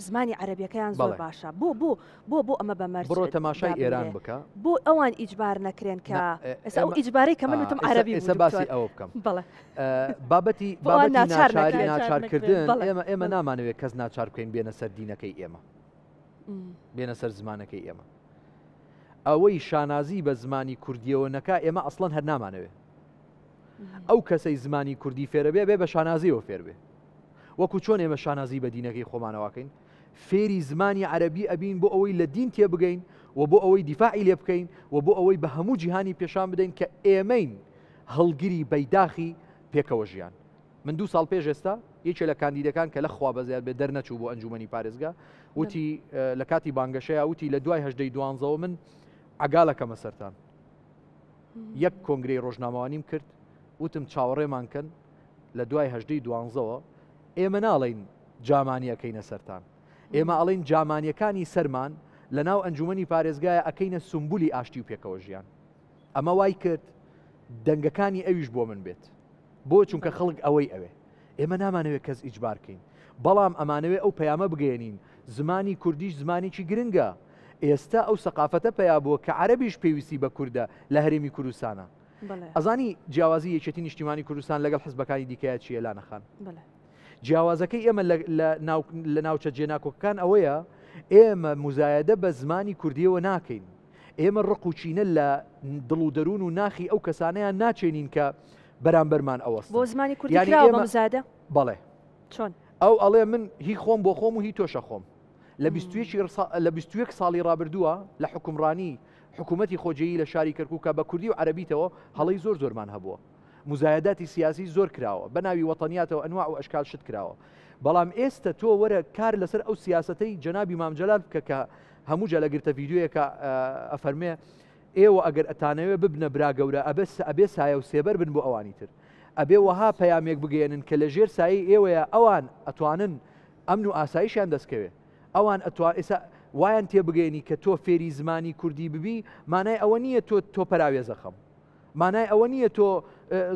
زمانی عەرەبیەکەیان زۆر باشە. بۆ ئەمە بە مەرج بڕۆ تەماشای ئێران بکە، بۆ ئەوان ئیجبار نەکرێن کە ئێستا ئەو ئیجبارەی کە من وتم عەرەبی ئێستا باسی ئەوە بکەم. بابەتی ناچارکردن ئێمە نامانەوێت کەس ناچار بکەین بێنە سەر دینەکەی ئێمە، بێنە سەر زمانەکەی ئێمە. ئەوەی شانازی بە زمانی کوردیەوە نەکا ئێمە ئەسڵەن هەر نامانەوێ. ئەو کەسەی زمانی کوردی فێرە بێ بە شانازیەوە فێر بێ. وەکو چۆن ئێمە شانازی بە دینەکەی خۆمانەوەکەین، فێری زمانی عەرەبی ئەبین بۆ ئەوەی لە دین تێ بگەین و بۆ ئەوەی دیفاعی لێ بکەین و بۆ ئەوەی بە هەموو جیهانی پێشان بدەین کە ئێمەین هەڵگیری بەیداخی پێکەوە ژیان. من 2 ساڵ پێش ئێستا یەکێ لە کاندیدەکان کە لە خوا بەزیاد بێ دەرنەچوو بۆ ئەنجومەنی پارێزگا وتی لە کاتی بانگەشەیە وتی لە دوای 12 من عەگاڵەکەمە سەرتان. یەک کۆنگرەی ڕۆژنامەوانیم کرد، وتم چاوەڕێمان کەن لە دوای 12 ئێمە ناڵین جامانیەکەینە سەرتان، ئێمە ئەڵین جامانیەکانی سەرمان لە ناو ئەنجومەنی پارێزگایە ئەکەینە سمبولی ئاشتی و پێکەوە ژیان. ئەمە وای کرد دەنگەکانی ئەویش بۆ من بێت، بۆ چونکە خەڵک ئەوەی ئەوێ. ئێمە نامانەوێت کەس ئیجبارکەین، بەڵام ئەمانەوێت ئەو پەیامە بگەێنین زمانی کوردیش زمانێکی گرنگە. ئێستا ئەو سەقافەتە پیا بووە کە عەرەبیش پێویستی بە کووردە لە هەرێمی کوردستانە. ئەزانی جیاوازی یەکێتی نیشتیمانی کوردستان لەگەڵ حزبەکانی دیکەیە چیە لانەخان؟ جیاوازەکەی ئێمە لە ناوچە جێناکۆکەکان ئەوەیە ئێمە مزایەدە بە زمانی کوردیەوە ناکەین. ئێمە ڕق و چینە لە دڵ و دەروون و ناخی ئەو کەسانەیان ناچێنین کە بەرامبەرمان ئەوەست. بۆ زمانی کوردی کراوە بە مزایەدە؟ بەڵێ. چۆن؟ ئەو ئەڵێ من هی خۆم بۆ خۆم و هی تۆشە خۆم. لە 21 ساڵی ڕابردووە لە حکومڕانی حکوومەتی خۆجێیی لە شاری کەرکووکە بە کوردی و عەرەبیتەوە هەڵەی زۆرمان هەبووە. مزایەداتی سیاسی زۆر کراوە بە ناوی وەتەنیاتەوە ئەنواع و ئەشکال شت کراوە. بەڵام ئێستا تۆ وەرە کار لەسەر ئەو سیاسەتەی جەنابی مام جەلال بکە کە هەموو جا لەگرتە ڤیدیۆیەکە ئەفەرمێ ئێوە ئەگەر ئەتانەوێ ببنە برا گەورە ئەبێ سایە و سێبەر بن بۆ ئەوانی تر، ئەبێ وەها پەیامێک بگەێنن کە لە ژێر سایی ئێوەیە ئەوان ئەتوانن ئەمن و ئاساییشیان دەستکەوێ، ئەوان ئەتوانئێستا وایان تێ بگەێنی کە تۆ فێری زمانی کوردی ببی مانای ئەوە نییە تۆ پەراوێزە خەم، مانای ئەوە نییە تۆ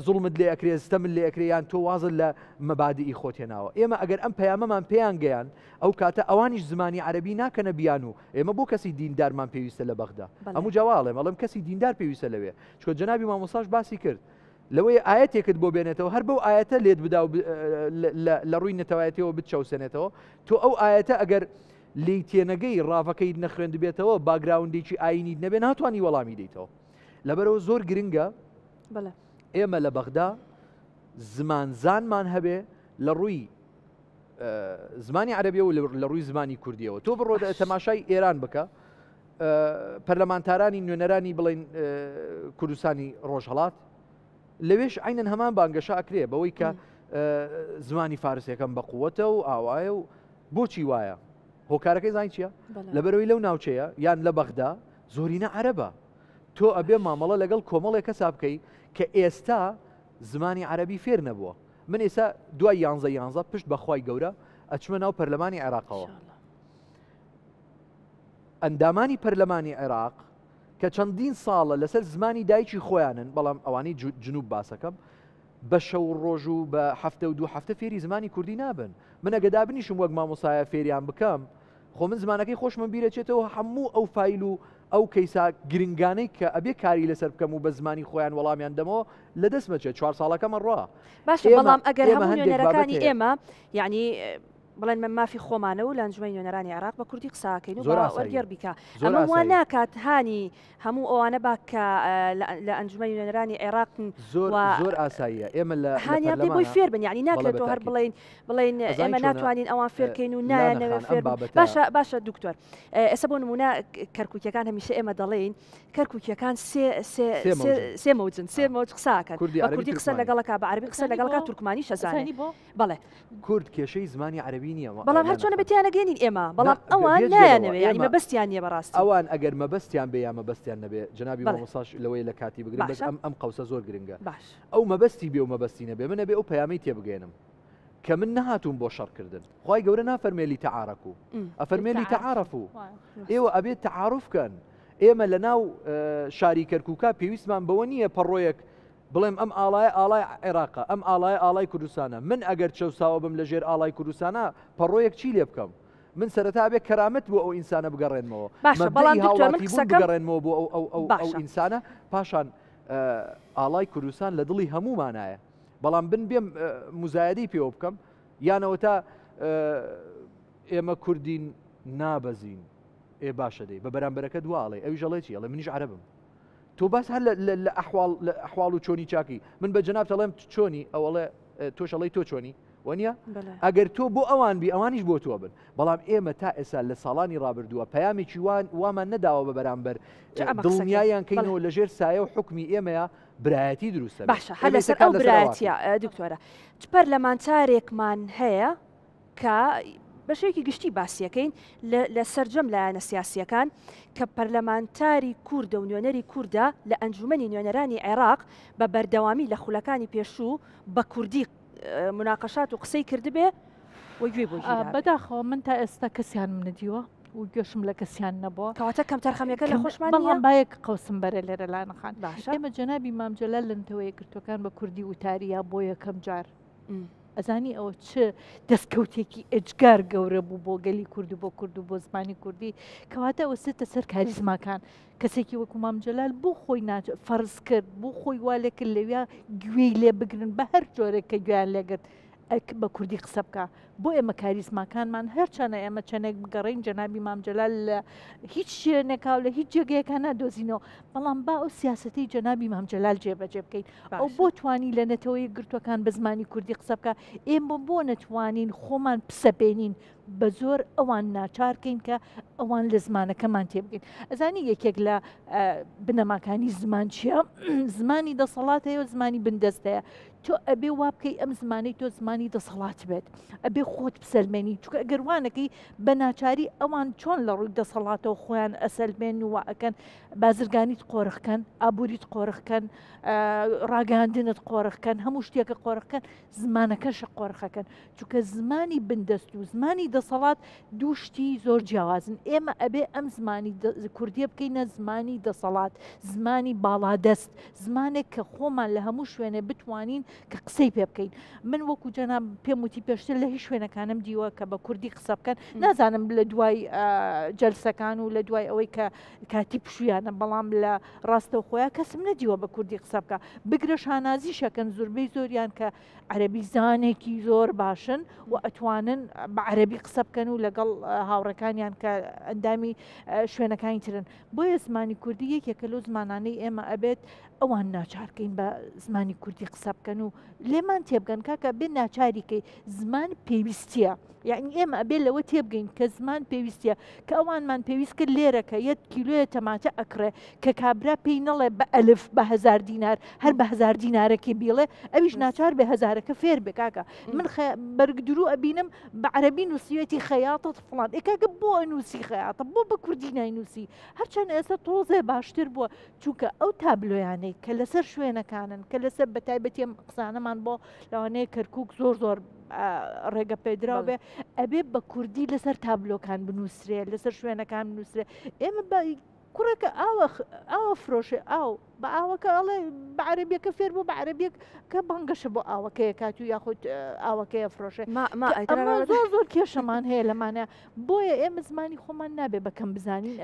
زوڵمت لێ ئەکرێ ستەمت لێ ئەکرێیان تۆ وازن لە مەبادی خۆت هێناوە ئێمە ئەگەر ئەم پەیامەمان پێیان گەیان ئەو کاتە ئەوانیش زمانی عەربی ناکەنە بیان و ئێمە بۆ کەسی دیندارمان پێویستە لە بەغدا هەموو جاواڵێم ئەڵم کەسی دیندار پێویستە لەوێ چکە جەنابی مامۆستاش باسی کرد لەوەی ئاەتێکت بۆ بێنێتەوە هەر بەو ئاەتە لێت بدا لە ڕووی نەتەوایەتەوە بچەوسێنێتەوە تۆ ئەو ئاەتە ئەگەر لی تێنەگەی ڕافەکەی نەخوێند بێتەوە باگراوندێکی ئاینی نەبێ ناتوانانی وەڵامی دەیتەوە لەبەرەوە زۆر گرنگە ئێمە لە بەغدا زمانزانمان هەبێ لە ڕووی زمانی عەربیە و لە ڕووی زمانی کوردیەوە تۆ بڕۆ تەماشای ئێران بکە پەرلەمانتارانی نوێنەرانی بڵێن کوردستانی ڕۆژهەڵات لەوێش عینەن هەمان بانگەشە ئەکرێ بەوەی کە زمانی فارسیەکەم بە قووەتە و ئاوایە و بۆچی وایە هۆکارەکەی زانی چییە لەبەرەوەی لەو ناوچەیە یان لە بەغدا زۆرینە عەرەبە تۆ ئەبێ مامەڵە لەگەڵ کۆمەڵێک کەسا بکەی کە ئێستا زمانی عەربی فێر نەبووە من ئێستا دوای 11 پشت بەخوای گەورە ئەچمە ناو پەرلەمانی عێراقەوە ئەندامانی پەرلەمانی عێراق کە چەندین ساڵە لەسەر زمانی دایکی خۆیانن بەڵام ئەوانەی جنوب باسەکەم بە شەو ڕۆژ و بە هەفتە و 2 هەفتە فێری زمانی کوردی نابن من ئەگەدا بنیشم وەک مامۆسایە فێریان بکەم خۆ من زمانەکەی خۆش من بیرەچێتەوە هەموو ئەو فایل و ئەو کەیسا گرنگانەی کە ئەبێ کاری لەسەر بکەم و بە زمانی خۆیان وەڵامیان دەمەوە لە دەست مەچێت 4 ساڵەکەمە ڕوا باشە بەڵام ئەگەر هەموو نوێنەرەکانی ئێمە یعنی بڵێن من مافی خۆمانە و لە ئەنجومەی نوێنەرانی عێراق بە کوردی قساکەین و وەرگێڕ بیکە ئەمە وان ناکات هانی هەموو ئەوانە باکە لە ئەنجومەی نوێنەرانی عێراقن زۆر ئاساییە ئێمە لە هانیان پێی بۆی فێر بن یعنی ناکرێت تۆ هەر بڵێن ئێمە ناتوانین ئەوان فێرکەین و نایانەوێ فێر باشە دکتۆر ئێستا بۆ نمونە کەرکووکیەکان هەمیشە ئێمە دەڵێین کەرکووکیەکان سێ مەوجن سێ مەوج قساکەن بە کوردی قسە لەگەڵەکە بە عەربی قسە لەگەڵەکە تورکمانی شەزانی بەڵێ کورد کێشەی زمانی عەربی نییە بەڵام هەر چۆنە بەتیانە گەێنین ئێمە بەڵام ئەوان نایانەوێ یعنی مەبەستیان نییە بەڕاستی ئەوان ئەگەر مەبەستیان بێ یا مەبەستیان نەبێ جنابی مامۆستاش لەوەی لە کاتی بگرن بەس ئەم قەوسە زۆر گرنگە ئەو مەبەستی بێ و مەبەستی نەبێ من نەبێ ئەو پەیامەی تێبگەێنم کە من نەهاتوم بۆ شەڕکردن خی گەورە نافەرمێلی تەعارەکو ئەفەرمێلی تەعارەف و ئێوە ئەبێت تەعارفکەن ئێمە لە ناو شاری کەرکووکە پێویستمان بەوە نییە پەڕۆیەک بڵێم ئەم ئاڵایە ئاڵای عێراقە ئەم ئاڵایە ئاڵای کوردستانە من ئەگەر چەساوە بم لە ژێر ئاڵای کوردستانە پەڕۆیەک چی لێ بکەم من سەرەتا بێ کەرامەت بۆ ئەو ئینسانە بگەڕێنمەوە بگەڕێنمەوە بۆ ئەو ئینسانە پاشان ئاڵای کوردستان لە دڵی هەمومانایە بەڵام بن بێم مزایدەی پێوە بکەم یانەوە تا ئێمە کوردین نابەزین ئێ باشە دەی بە بەرامبەرەکە دواڵێ ئەوی ژەڵێکی ئەڵێ منیش عەرەبم تۆ باس هەر لە ئەحواڵ و چۆنی چاکی من بە جەناب دەڵێم چۆنی ئەوڵێ تۆشەڵی تۆ چۆنی وەنیە ئەگەر تۆ بۆ ئەوان بی ئەوانیش بۆ تۆ بن بەڵام ئێمە تا ئێستا لە ساڵانی ڕابردووە پەیامێکی وامان نەداوە بە بەرامبەر دڵنیایان کەینەوە لە ژێر سایە و حکمی ئێمەیە برایەتی دروستە باشە هەر لەسەر ئەو برایەتیە دکتۆرە پەرلەمانتارێکمان هەیە کە بەشێکی گشتی باسیەکەین لە سەرجەم لایەنە سیاسیەکان کە پەرلەمانتاری کوردە و نوێنەری کووردە لە ئەنجومەنی نوێنەرانی عێراق بە بەردەوامی لە خولەکانی پێشوو بە کوردی مناقەشات و قسەی کردبێ وەگوێ بۆ بەداخەوە من تا ئێستا کەسیان منەدیوە و گوێشم لە کەسیان نەبووە کەواتە کەم تەرخەمەکە لە خۆشمان بەڵام باەک قەوسم بەرە لێرە لانەخان ئێمە جەنابی مامجەلە لەنتەوەی گرتوەکان بە کوردی وتاریە بۆ یەکەم جار ئەزانی ئەوە چ دەستکەوتێکی ئەجگار گەورە بوو بۆ گەلی کورد و بۆ کورد و بۆ زمانی کوردی کەواتە ئەوە سێتە سەر کاریزماکان کەسێکی وەکو مامجەلال بۆ خۆی فەرز کرد بۆ خۆی والێکرد لەویا گوێی لێ بگرن بە هەر جۆرێک کە گویان لێگرت بە کوردی قسە بکە بۆ ئێمە کاریزماکانمان هەرچەنە ئێمە چەندێک بگەڕین جەنابی مامجەلال لە هیچ شوێنێکاو لە هیچ جێگەیەکە نادۆزینەوە بەڵام با ئەو سیاسەتی جەنابی مامجەلال جێبەجێ بکەین ئەو بۆ توانی لە نەتەوەی گرتوەکان بە زمانی کوردی قسە بکە ئێمە بۆ نەتوانین خۆمان پسەبێنین بە زۆر ئەوان ناچارکەین کە ئەوان لە زمانەکەمان تێبگەین ئەزانی یەکێک لە بنەماکانی زمان چییە زمانی دەسەڵات هەیە و زمانی بندەستەیە تۆ ئەبێ وا بکەی ئەم زمانی تۆ زمانی دەسەڵات بێت ئەبێ خۆت بسەلمێنی چونکە ئەگەروانەکەی بە ناچاری ئەوان چۆن لە ڕووی دەسەڵاتەوە خۆیان ئەسەلمێن و ئەکەن بازرگانیت قۆرخکەن ئابووریت قۆرخکەن ڕاگەاندنت قۆرخکەن هەموو شتێکە قۆرخکەن زمانەکەشە قۆرخەکەن چونکە زمانی بندەست و زمانی دەسەڵات دووشتی زۆر جیاوازن ئێمە ئەبێ ئەم زمانی کوردیە بکەینە زمانی دەسەڵات زمانی باڵادەست زمانێک کە خۆمان لە هەموو شوێنێ بتوانین کە قسەی پێ بکەین من وەکو جەناب پێم وتی پێشتر لە هیچ شوێنەکانم دیوە کە بە کوردی قسە بکەن نازانم لە دوای جەلسەکان و لە دوای ئەوەی کە کاتی پشویانە بەڵام لە ڕاستەو خۆیان کەسم نەدیوە بە کوردی قسە بکە بگرە شانازی شەکەن زۆربەی زۆریان کە عەرەبی زانێکی زۆر باشن و ئەتوانن بە عەرەبی قسە بکەن و لەگەڵ هاوڕەکانیان کە ئەندامی شوێنەکانی ترن بۆیە زمانی کوردی یەکێکە لەو زمانانەی ئێمە ئەبێت ئەوان ناچارکەین بە زمانی کوردی قسە بکەن و لێمان تێبگەن کاکە بێ ناچاریکەی زمان پێویستیە یعنی ئێمە ئەبێ لەوە تێبگەین کە زمان پێویستیە کە ئەوانمان پێویست کرد لێرەکە 1 کیلۆیە تەماتە ئەکڕێ کە کابرا پێی نەڵێ بە ئەلف بە 1000 دینار هەر بە 1000 دینارێکی بیڵێ ئەویش ناچار بە هەزارەکە فێر بێ کاکە من بەرگدرو ئەبینم بە عەرەبی نووسیوێتی خەیاطت فڵان ئێکاکە بۆ ئەنووسی خەیاطە بۆ بە کوردی ناینووسی هەرچەند ئێستا تۆزێ باشتر بووە چونکە ئەو تابلۆیانەی کە لەسەر شوێنەکانن کە لەسەر بەتایبەتی ئەم قسانەمان بۆ لەوانەیە کەرکووک زۆر ڕێگە پێدراوە بێ ئەبێ بە کوردی لەسەر تابلۆکان بنووسرێ لەسەر شوێنەکان بنووسرێ ئێمە کوڕێکە ئاوە فرۆشێ ئاو بە ئاوەکە ئەڵێ بە عەرەبیەکە فێر بوو بە عەرەبیەک کە بەنگەشە بۆ ئاوەکەیە کات و یاخود ئاوەکەیە فرۆشێ زۆر کێشەمان هەیە لەمانە بۆیە ئێمە زمانی خۆمان نابێ بەکەم بزانین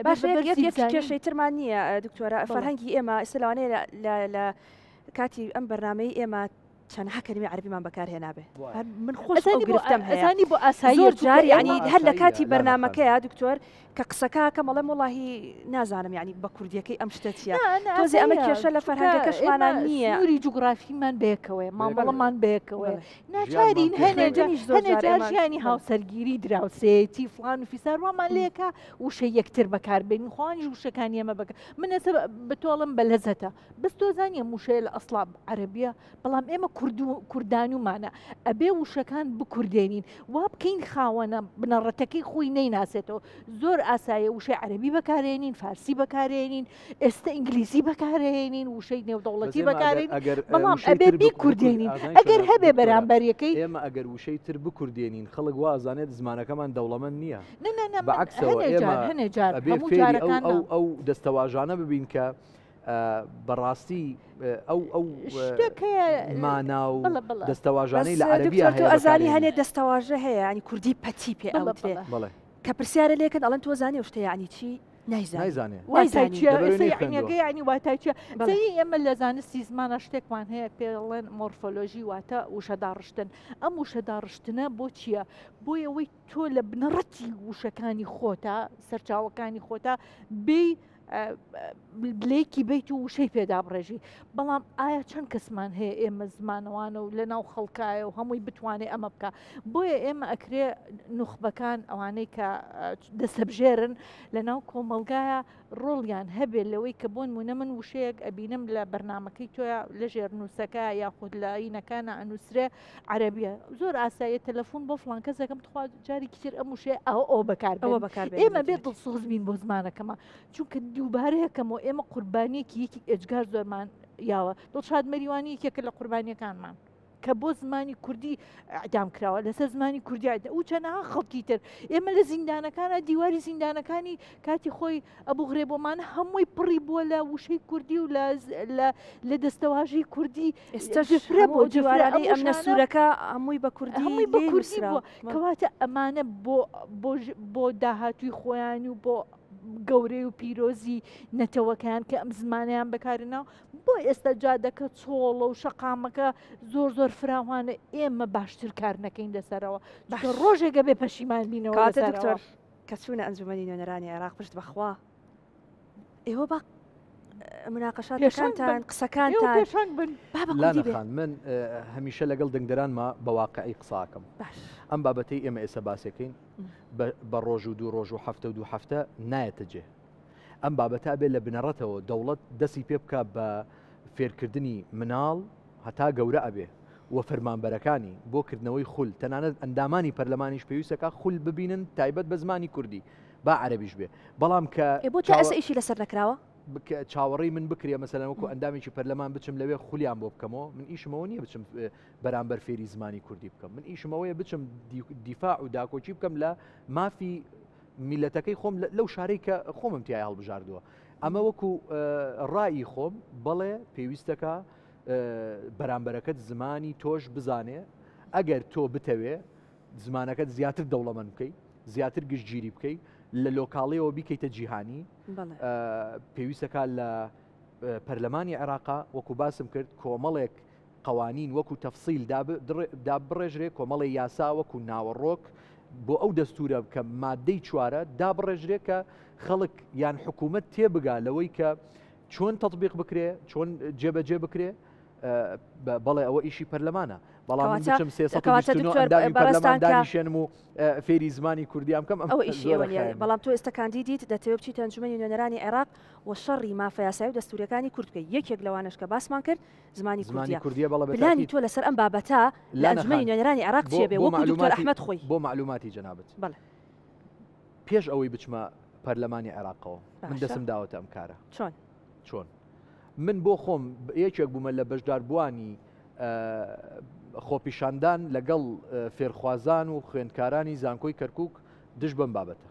کێشەی ترمان نییە دکتۆرە فەرهەنگی ئێمە ئێستاوانەیە لە کاتی ئەم بەرنامەی ئێمە چەند کەلیمەی عەربیمان بەکارهێنابێ من خۆش ئەو گرفتەم هەیە بۆ ئاسایی زۆر جار یعنی هەر لە کاتی بەرنامەکەیە دکتۆر کە قسەکە مەڵێ وڵاهی نازانم یعنی بە کوردیەکەی ئەم شتە چیە تۆزی ئەمە کێشە لە فەرهەنگەکەشمانە نییە سنووری جوگرافیمان بەیەکەوە مامەڵەمان بەیەکەوە ناچارین هەنێجار ژیانی هاوسەرگیری دراوسێتی فڵان و فیسار وامان لێکە وشەی یەکتر بەکاربێنین خۆیان وشەکانی ئێمە بەکە من ئێستا بتۆڵم بە لەزەتە بەس تۆزانیە موشەیە لە ئەسڵا عەرەبیە بەڵام ئێمە کوردانومانە ئەبێ وشەکان بکوردێنین وا بکەین خاوەنە بنەڕەتەکەی خۆی نەیناسێتەوە زۆر ئاسایە وشەی عەرەبی بەکارێنین فارسی بەکارێنین ئێستا ئینگلیزی بەکارێنین وشەی نێودەوڵەتی بەکارێنین بەڵام ئەبێ بیکوردێنین ئەگەر هەبێ بەرامبەریەکەی ئێمە ئەگەر وشەی تر بکوردێنین خەڵک وازانێت زمانەکەمان دەوڵەمەند نییە بەعکسەوە ئێمە ئەبێ فێری ئەو دەستەواژانە ببین کە بەڕاستی ئەو مانا و دەستەواژانەی لە عەرەبیە هەیە ئەزانی هەنێ دەستەواژە هەیە ینی کوردی پەتی پێ ئەوترێ کە پرسیارە لێکن ئەڵەن تۆ زانی شتە یعنی چی نایزانێ ینی واتای چیە ئێمە لە زانستی زمانە شتێکمان هەیە پێڵێن مۆرفۆلۆژی واتە وشەداڕشتن ئەم وشەداڕشتنە بۆ چییە بۆی ئەوەی تۆ لە بنەڕەتی وشەکانی خۆتە سەرچاوەکانی خۆتە بێ بلێکی بیت و وشەی پێدا بڕێژی بەڵام ئایا چەند کەسمان هەیە ئێمە زمانەوانە و لەناو خەڵکایە و هەمووی بتوانێت ئەمە بکە بۆیە ئێمە ئەکرێ نوخبەکان ئەوانەی کە دەسەبژێرن لەناو کۆمەلگایە ڕۆڵیان هەبێت لەوەی کە بۆن مونە من وشەیەک ئەبینم لە بەرنمەکەی تۆە لە ژێرنووسەکە یاخود لە ئینەکانە ئەنووسرێ عەرەبیە زۆر ئاسایە تەلەفۆن بۆ فڵان کەس دەکەم تخوا جارێکی تر ئەم وشەیە ئەو بەکار ئێمە بێت دڵسۆز بین بۆ زمانەکەمە چونکە دووبارەیەکەمەوە ئێمە قوربانیەکی یەکی ئێجگار زۆرمان یاوە دڵشاد مەریوانی یەکێکە لە قوربانیەکانمان کە بۆ زمانی کوردی ئەدام کراوە لەسەر زمانی کوردی و چەنەها خەڵکی تر ئێمە لە زیندانەکانە دیواری زیندانەکانی کاتی خۆی ئەبوو غرێبۆمان هەمووی پڕی بووە لە وشەی کوردی و لە دەستەواژی کوردی ئێستافرە بۆ جوارانەی ئەم نەسوورەکە هەمووی بە کوردی بە کوردی بووە کەواتە ئەمانە بۆ داهاتووی خۆیان و بۆ گەورەی و پیرۆزی نەتەوەکان کە ئەم زمانیان بەکارناو بۆ ئێستا جادەکە چۆڵە و شەقامەکە زۆر فراوانە ئێمە باشتر کار نەکەین لەسەرەوە ڕۆژێکە بێ پەشیمان بینەوە دکتۆر کە چوونە ئەنجومەنی نوێنەرانی عێراق پشت بەخوا ئێوە بە مناقەشاتەکانتان قسەکانتان لاخان من هەمیشە لەگەڵ دەنگدەرانمە بە واقعی قساکەم ئەم بابەتەی ئێمە ئێستا باسەکەین بە ڕۆژ و دوو ڕۆژ و هەفتە و دوو هەفتە نایەتە جێ ئەم بابەتا بێت لە بنەڕەتەوە دەوڵەت دەستی پێ بکە بە فێرکردنی مناڵ هەتا گەورە ئەبێ وە فەرمانبەرەکانی بۆ کردنەوەی خول تەنانەت ئەندامانی پەرلەمانیش پێویستەکە خول ببینن تایبەت بە زمانی کوردی با عەرەبیش بێ بەڵام کە بۆ تا ئەسە ئیشی لەسەر نەکراوە چاوەڕی من بکرێ مەسەلەن وەکو ئەندامێکی پەرلەمان بچم لەوێ خولیان بۆ بکەمەوە من ئیشمەوە نییە بچم بەرامبەر فێری زمانی کوردی بکەم من ئیشمەوەیە بچم دیفاع و داکۆچی بکەم لە مافی میلەتەکەی خۆم لەو شارەی کە خۆمم تیای هەڵبژاردووە ئەمە وەکو ڕایی خۆم بەڵێ پێویستەکە بەرامبەرەکەت زمانی تۆش بزانێ ئەگەر تۆ بتەوێ زمانەکەت زیاتر دەوڵەمەند بکەیت زیاتر گشتگیری بکەیت لە لۆکاڵیەوە بیکەیتە جیهانی پێویستەکە لە پەرلەمانی عێراقا وەکو باسم کرد کۆمەڵێک قوانین وەکو تەفسیل دابڕێژرێ کۆمەڵی یاسا وەکو ناوەڕۆک بۆ ئەو دەستورە کە مادەی چوارە دابڕێژرێ کە خەڵک یان حکوومەت تێبگا لەوەی کە چۆن تەطبیق بکرێ چۆن جێبەجێ بکرێ بەڵێ ئەوە ئیشی پەرلەمانە بەڵام من بچم 329 پەرلەمان دانیشێنم و فێری زمانی کوردیام بکەم ئەوە ئیشیەوە بەڵام تۆ ئێستا کاندیدیت دەتەوێت بچیتە ئەنجومەنی نوێنەرانی عێراق و شەڕی مافەیاسایی و دەستوریەکانی کورد بکەیت یەکێک لەوانش کە باسمان کرد زمانی کوردیە پلانی تۆ لەسەر ئەم بابەتە لە ئەنجومەنی نوێنەرانی عێراق چێ بێ وەکو دکتۆر ئەحمەد خۆی بۆ معلوماتی جەنابەت بەڵێ پێش ئەوەی بچمە پەرلەمانی عێراقەوە من دەسم داوەتە ئەم کارە چۆن من بۆ خۆم یەکێک بوومە لە بەشداربووانی خۆپیشاندان لەگەڵ فێرخوازان و خوێندکارانی زانکۆی کەرکووک دش بم بابەتە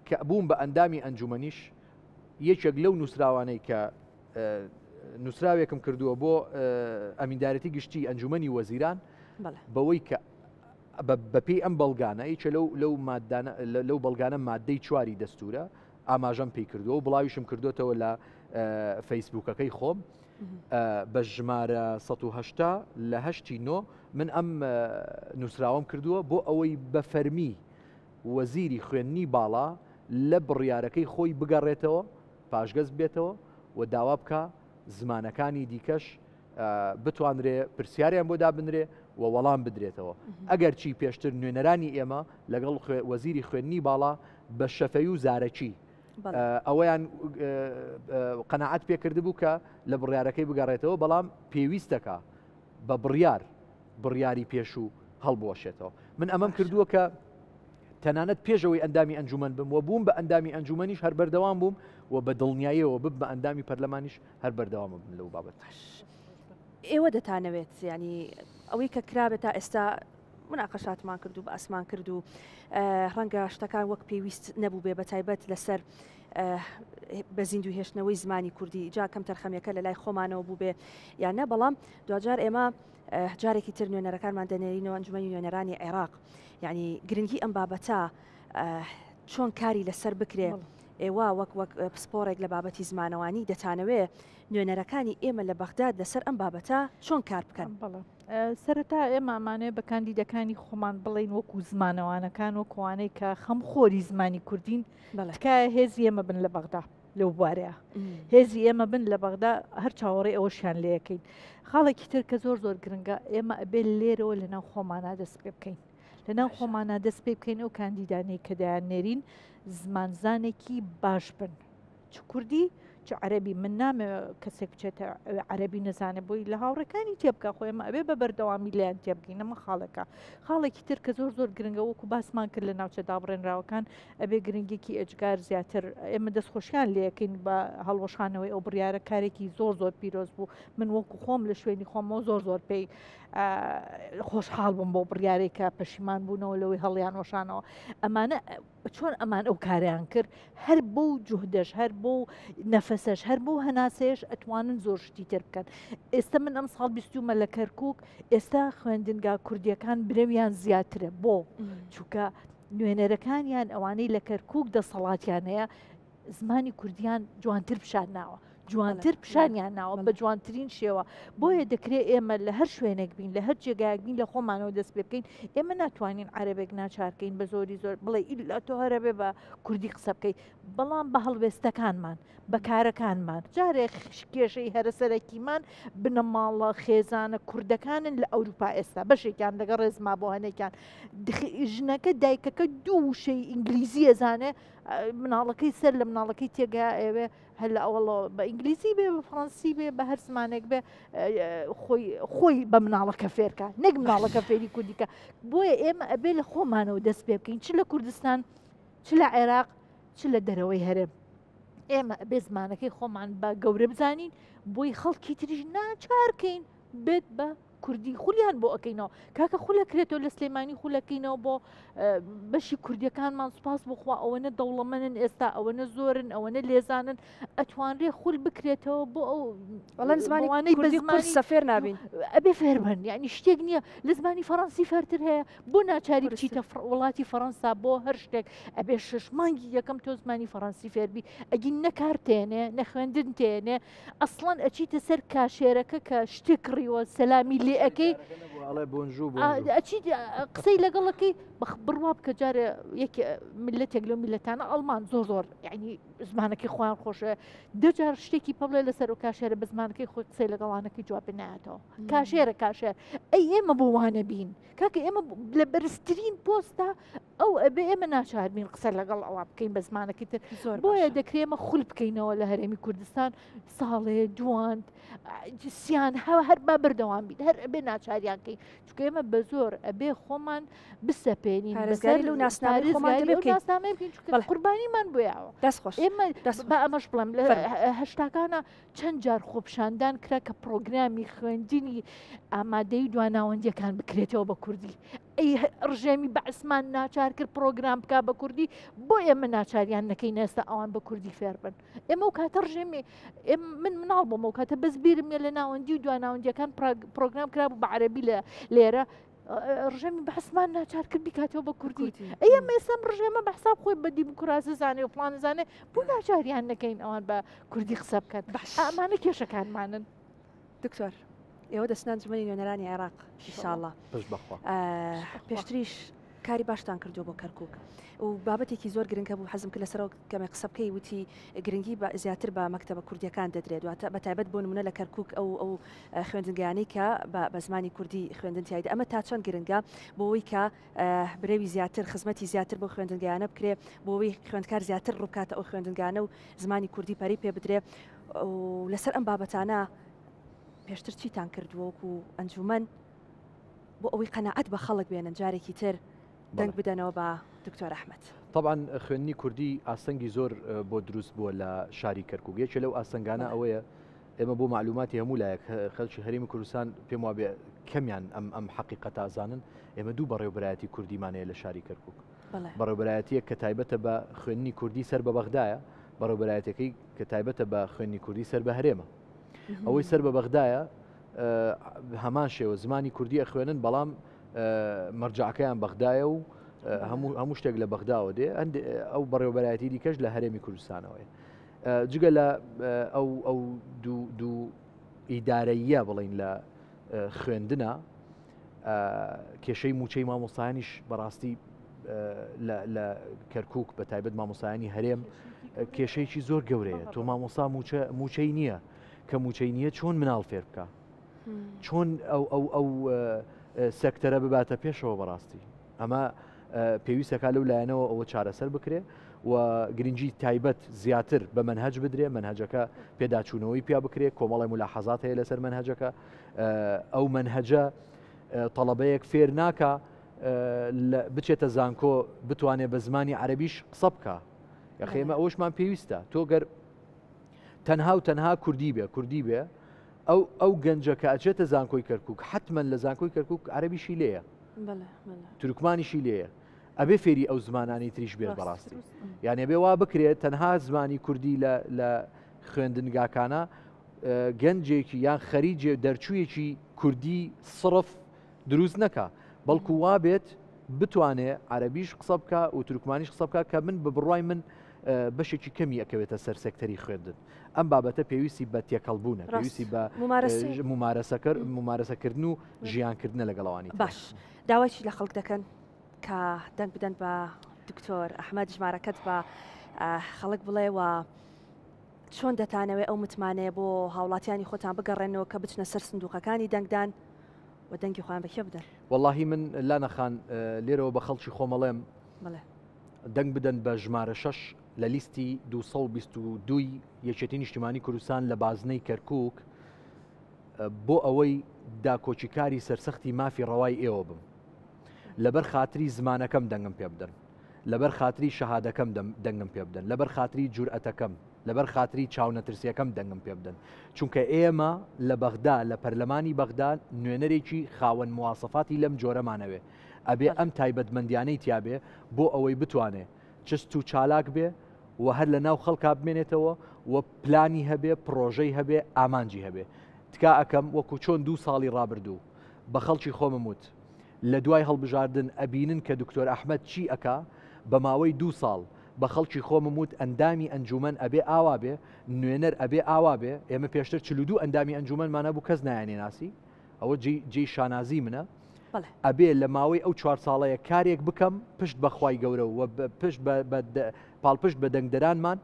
کە بووم بە ئەندامی ئەنجومەنیش یەکێک لەو نووسراوانەی کە نووسراوێکم کردووە بۆ ئەمیندارەتی گشتی ئەنجومەنی وەزیران بەوەی کە بەپێی ئەم بەڵگانە یەکێ لەو بەڵگانە مادەی چواری دەستورە ئاماژەم پێی کردووە و بڵاویشم کردوتەوە لە فەیسبووکەکەی خۆم بە ژمارە 180 لە 89 من ئەم نووسراوەم کردووە بۆ ئەوەی بە فەرمی وەزیری خوێندنی باڵا لە بڕیارەکەی خۆی بگەڕێتەوە پاشگەز بێتەوە و داوا بکە زمانەکانی دیکەش بتوانرێ پرسیاریان بۆ دابنرێ و وەڵام بدرێتەوە ئەگەر چی پێشتر نوێنەرانی ئێمە لەگەڵ وەزیری خوێندنی باڵا بە شەفەی و زارەکی ئەوەیان قەناعەت پێکرد بوو کە لە بڕیارەکەی بگەڕێتەوە بەڵام پێویستەکە بە بڕیاری پێش و هەڵبوەشێتەوە من ئەمەم کردووە کە تەنانەت پێشەوەی ئەندامی ئەنجومەن بم و بووم بە ئەندامی ئەنجومەنیش هەر بەردەوام بووم و بە دڵنیاییەوە بب بە ئەندامی پەرلەمانیش هەر بەردەوام بم لەو بابەت ئێوە دەتانەوێت ینی ئەوەی کە کرابێت تا ئێستا مناقەشاتمان کرد و بە ئەسمان کرد و ڕەنگە شتەکان وەک پێویست نەبوو بێ بە تایبەت لەسەر بە زیندوو هێشتنەوەی زمانی کوردی جا کەم تەرخەمەکە لە لای خۆمانەوە بوو بێ یان نە بەڵام دوجار ئێمە جارێکی تر نوێنەرەکانمان دەنێرینەوە ئەنجومەنی نوێنەرانی عێراق یعنی گرنگی ئەم بابەتە چۆن کاری لەسەر بکرێ ئێوە وەک پسپۆڕێک لە بابەتی زمانەوانی دەتانەوێ نوێنەرەکانی ئێمە لە بەغداد لەسەر ئەم بابەتە چۆن کار بکەن سەرەتا ئێمە ئەمانەیە بە کاندیدەکانی خۆمان بڵین وەکو زمانەوانەکان و کوانەی کە خەم خۆری زمانی کوردین تکایە هێزی ئێمە بن لە بەغدا لەو بوارەیە هێزی ئێمە بن لە بەغدا هەر چاوەڕێ ئەوەشیان لەکەین خاڵێکی تر کە زۆر گرنگە ئێمە ئەبێ لێرەوە لەناو خۆمانە دەست پێ بکەین لەناو خۆمانە دەست پێ بکەین ئەو کاندیدانەی کە دایانێرین زمانزانێکی باش بن چ کوردی چ عەربی من نامێ کەسێک بچێتە عەربی نەزانێ بۆی لە هاوڕەکانی تێبکە خۆی ئێمە ئەبێ بە بەردەوامی لایەن تێبگەین ئەمە خاڵێکی تر کە زۆر گرنگە وەکو باسمان کرد لە ناوچە دابڕێنراوەکان ئەبێ گرنگێکی ئەجگار زیاتر ئێمە دەستخۆشیان لەکەین بە هەڵوەشانەوەی ئەو بڕیارە کارێکی زۆر پیرۆز بوو من وەکو خۆم لە شوێنی خۆمەوە زۆر پێی خۆشحاڵ بووم بۆ بڕیارێکە پەشیمان بوونەوە لەوەی هەڵیان وەشانەوە ئەمانە چۆن ئەمان ئەو کاریان کرد هەر بۆ جوهدەش هەر بۆ نەفەسەش هەر بۆ هەناسەیەش ئەتوانن زۆر شتی تر بکەن ئێستا من ئەم ساڵ 20مە لە کەرکووک ئێستا خوێندنگا کوردیەکان برەویان زیاترە بۆ چووکە نوێنەرەکانیان ئەوانەی لە کەرکووک دەسەڵاتیان هەیە زمانی کوردیان جوانتر پیشان ناوە جوانتر پیشانیان ناوە بە جوانترین شێوە بۆیە دەکرێت ئێمە لە هەر شوێنێک بین لە هەر جێگایەک بین لە خۆمانەوە دەست پێ بکەین ئێمە ناتوانین عەرەبێک ناچارکەین بە زۆری زۆر بڵێ ئیلا تۆ هەرەبێ بە کوردی قسە بکەیت بەڵام بە هەڵوێستەکانمان بە کارەکانمان جارێک کێشەی هەرەسەرەکیمان بنەماڵە خێزانە کوردەکانن لە ئەوروپا ئێستا بەشێکیان لەگە ڕێزما بۆ هەنێکیان ژنەکە دایکەکە دوو وشەی ئینگلیزی ئەزانێ مناڵەکەی سەر لە مناڵەکەی تێگا ئێوێ هەل ئەوڵەوە بە ئینگلیزی بێ بە فڕەنسی بێ بە هەر زمانێک بێ خۆی بە مناڵەکە فێرکە نەک مناڵەکە فێری کوردیکە بۆیە ئێمە ئەبێ لە خۆمانەوە دەست پێ بکەین چ لە کوردستان چ لە عێراق چ لە دەرەوەی هەرێم ئێمە بێ زمانەکەی خۆمان بە گەورە بزانین بۆی خەڵکی تریژ ناچارکەین بێت بە کوردی خولیان بۆ ئەەکەینەوە کاکە خولەکرێتەوە لە سلێمانی خولەکەینەوە بۆ بەشی کوردیەکانمان سوپاس بخوا ئەوەنە دەوڵەمەنن ئێستا ئەوەنە زۆرن ئەوەنە لێزانن ئەتوانرێ خول بکرێتەوە بۆ ئەو وەڵام زمانی کوردی سەفێر نابین ئەبێ فێربن یعنی شتێک نییە لە زمانی فەڕەنسی فەرتر هەیە بۆ ناچاری بچیتە وڵاتی فەڕەنسا بۆ هەر شتێک ئەبێ 6 مانگی یەکەم تۆ زمانی فەڕەنسی فێربی ئەگین نەکار تێنێ نەخوێندن تێنێ ئەسڵەن ئەچیتە سەر کاشێرەکە کە شتێک ڕیوە سەلامی لێ ئەەکەی قسەی لەگەڵەکەی بڕوا بکە جارە یەک ملەتێک لەو میلەتانە ئەڵمان زۆر ینی زمانەکەی خۆیان خۆشە دەجار شتێکی پەڵێ لەسەر و کاشێرە بە زمانەکەی خۆی قسەی لەگەڵانەکەی جواب نایەتەوە کاشێرە کاشێر ئەی ئێمە بۆ وانە بین کاکە ئێمە لە بەرزترین پۆستە ئەو ئەبێ ئێمە ناچار بین قسە لەگەڵ ئەوە بکەین بە زمانەکەی تر بۆیە دەکرێمە خول بکەینەوە لە هەرێمی کوردستان ساڵێ جوان سیان هەر با بەردەوام بین هەر ئەبێ ناچاریانکەی چکە ئێمە بە زۆر ئەبێ خۆمان بسەپێنین بەسەری و ناسنامەی خۆمان قوربانیمان بۆیەوە دەستخۆش ئێمە بە ئەمەش بڵم لە هەشتاکانە چەند جار خۆپشاندان کرا کە پرۆگرامی خوێندنی ئامادەی دواناوەندیەکان بکرێتەوە بە کوردی ئەی ڕژێمی بەعسمان ناچار کرد پرۆگرام بکا بە کوردی بۆ ئێمە ناچاریان نەکەی نێستا ئەوان بە کوردی فێربن ئێمە و کاتە ڕژێمی من مناڵ بۆم و کاتە بەس بیرمێ لە ناوەندی و دواناوەندیەکان پرۆگرام کرا بوو بە عەرەبی لێرە ڕژێمی بەحسمان ناچار کرد بیکاتەوە بە کوردی ئەمە ئێسم ڕژێمە بەحساب خۆی بە دیموکراسی زانێ و پلان زانێ بۆ ناچاریان نەکەین ئەوان بە کوردی قسە بکەن ئەمانە کێشەکانمانن دکتۆر ئێوە دەستنان جمەی نوێنەرانی عێراق ئینشاءالله پێشتریش کاری باشتان کردو بۆ کەرکووک و بابەتێکی زۆر گرنگە بوو حەزم کرد لەسەرەوە کەمێک قسە بکەی وتی گرنگی زیاتر بە مەکتەبە کوردیەکان دەدرێت واتە بەتایبەت بۆ نمونە لە کەرکووک ئەو خوێندنگەیانەی کە بە زمانی کوردی خوێندن تایدا ئەمە تا چەند گرنگە بۆەوەی کە برێوی زیاتر خزمەتی زیاتر بۆ خوێندنگەیانە بکرێ بۆەوەی خوێندکار زیاتر ڕووکاتە ئەو خوێندنگانە و زمانی کوردی پەری پێ بدرێ و لەسەر ئەم بابەتانە پێشتر چیتان کردووەکو و ئەنجومەن بۆ ئەوەی قەنەعەت بە خەڵک بێنن جارێکی تر دەنگ بدەنەوە بە دکتۆر ئەحمەد طبعا خوێندنی کوردی ئاسەنگی زۆر بۆ دروست بووە لە شاری کەرکووک یەکێ لەو ئاسەنگانە ئەوەیە ئێمە بۆ معلوماتی هەموو لایەک خەڵکی هەرێمی کوردستان پێم وابێ کەمیان ئەم حەقیقەتە ئازانن ئێمە دوو بەڕێوەبەرایەتی کوردیمانەیە لە شاری کەرکووک بەڕێوەبەرایەتیەک کە تایبەتە بە خوێندنی کوردی سەر بە بەغدایە بەڕێوەبەرایەتەکەی کە تایبەتە بە خوێندنی کوردی سەر بە هەرێمە ئەوەی سەر بە بەغدایە هەمان شێوە زمانی کوردی ئەخوێنن بەڵام مەرجعەکەیان بەغدایە و هەموو شتێک لە بەغداوە دێ ئەو بەڕێوەبەرایەتی دیکەش لە هەرێمی کوردستانەوەی جگە لە ئەو دوو ئیدارەیە بڵین لە خوێندنە کێشەی موچەی مامۆستایانیش بەڕاستی لە کەرکووک بە تایبەت مامۆستایانی هەرێم کێشەیەکی زۆر گەورەیە تۆ مامۆستا موچەی نییە کە موچەی نییە چۆن مناڵ فێر بکە چۆن ئەو سەکتەرە بباتە پێشەوە بەڕاستی ئەمە پێویستەکە لەو لایەنەوە ئەوە چارەسەر بکرێ و گرنگی تایبەت زیاتر بە منهج بدرێ منهجەکە پێداچوونەوەی پیا بکرێت کۆمەڵی ملاحەزات هەیە لەسەر منهجەکە ئەو منهجە تەڵەبەیەک فێر ناکە بچێتە زانکۆ بتوانێت بە زمانی عەرەبیش قسە بکە یاخێمە ئەوەشمان پێویستە تۆ گەر تەنها کوردی بێ ئەو گەنجە کە ئەچێتە زانکۆی کەرکووک حتمما لە زانکۆی کەرکووک عەرەبیشی لێیە تورکمانیشی لێیە ئەبێ فێری ئەو زمانانی تریش بێت بەڕاستی یانێ بێ وا بکرێت تەنها زمانی کوردی لە خوێندنگاکانە گەنجێکی یان خەریجێ دەرچوویەکی کوردی سڕف دروست نەکە بەڵکو وا بێت بتوانێت عەرەبیش قسە بکە و تورکمانیش قسە بکە کە من بە بڕوای من بەشێکی کەمی ئەکەوێتە سەر سێکتەری خوێندن ئەم بابەتە پێویستی بە تێکەڵبوونە پێویستی بە ممارەسەکردن و ژیانکردنە لەگەڵەوانی باش داوایکی لە خەڵک دەکەن کە دەنگ بدەن بە دکتۆر ئەحمەد ژمارەکەت بە خەڵک بڵێەوە چۆن دەتانەوێت ئەو متمانەیە بۆ هاوڵاتیانی خۆتان بگەڕێنەوە کە بچنە سەر سندوقەکانی دەنگدان و دەنگی خۆیان بەکێ بدەن وەڵاهی من لا نەخان لێرەوە بە خەڵکی خۆمەڵێم دەنگ بدەن بە ژمارە 6 لە لیستی 222 یەکێتی نیشتیمانی کوردستان لە بازنەی کەرکووک بۆ ئەوەی داکۆچیکاری سەرسەختی مافی ڕەوای ئێوە بم لەبەر خاتری زمانەکەم دەنگم پێ بدەن لەبەر خاتری شەهادەکەم دەنگم پێ بدەن لەبەر خاتری جورئەتەکەم لەبەر خاتری چاونەترسیەکەم دەنگم پێ بدەن چونکە ئێمە لە بەغدا لە پەرلەمانی بەغدا نوێنەرێکی خاوەن مواسەفاتی لەم جۆرەمانەوێ ئەبێ ئەم تایبەتمەندیانەی تیابێ بۆ ئەوەی بتوانێ چست و چالاک بێ و هەر لە ناو خەڵکا بمێنێتەوە و پلانی هەبێ پرۆژەی هەبێ ئامانجی هەبێ تکا ئەەکەم وەکو چۆن 2 ساڵی ڕابردوو بە خەڵکی خۆمموت لە دوای هەڵبژاردن ئەبینن کە دکتۆر ئەحمەد چی ئەکا بە ماوەی 2 ساڵ بە خەڵکی خۆمموت ئەندامی ئەنجومەن ئەبێ ئاوا بێ نوێنەر ئەبێ ئاوا بێ ئێمە پێشتر 42 ئەندامی ئەنجومەنمانە بوو کەس نایانێ ناسی ئەوە جێی شانازی منە ئەبێ لە ماوەی ئەو 4 ساڵەیە کارێک بکەم پشت بەخوای گەورە و پشت پاڵپشت بە دەنگدەرانمان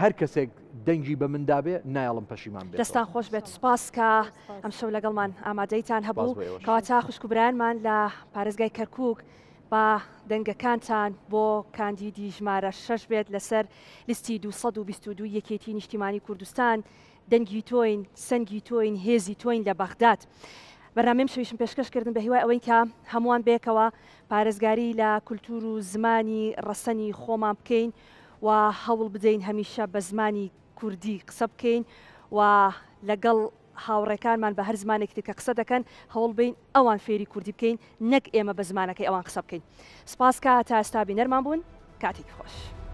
هەر کەسێک دەنگی بە مندابێ نایڵم پەشیمان بێت دەستان خۆش بێت سپاس کە ئەم شەو لەگەڵمان ئامادەیتان هەبوو کەواتە خوشکوبرانمان لە پارێزگای کەرکووک با دەنگەکانتان بۆ کاندیدی ژمارە 6 بێت لەسەر لیستی 222 یەکێتی نیشتیمانی کوردستان دەنگی تۆین سەنگی تۆین هێزی تۆین لە بەغداد بەرنامەم شەویشم پێشکەشکردن بە هیوای ئەوەی کە هەمووان بێکەوە پارێزگاری لە کولتور و زمانی ڕەسەنی خۆمان بکەین و هەوڵ بدەین هەمیشە بە زمانی کوردی قسە بکەین و لەگەڵ هاوڕێکانمان بە هەر زمانێکی کە قسە دەکەن هەوڵ بین ئەوان فێری کوردی بکەین نەک ئێمە بە زمانەکەی ئەوان قسە بکەین سپاس کە تا ئێستا بینەرمان بوون کاتێکی خۆش.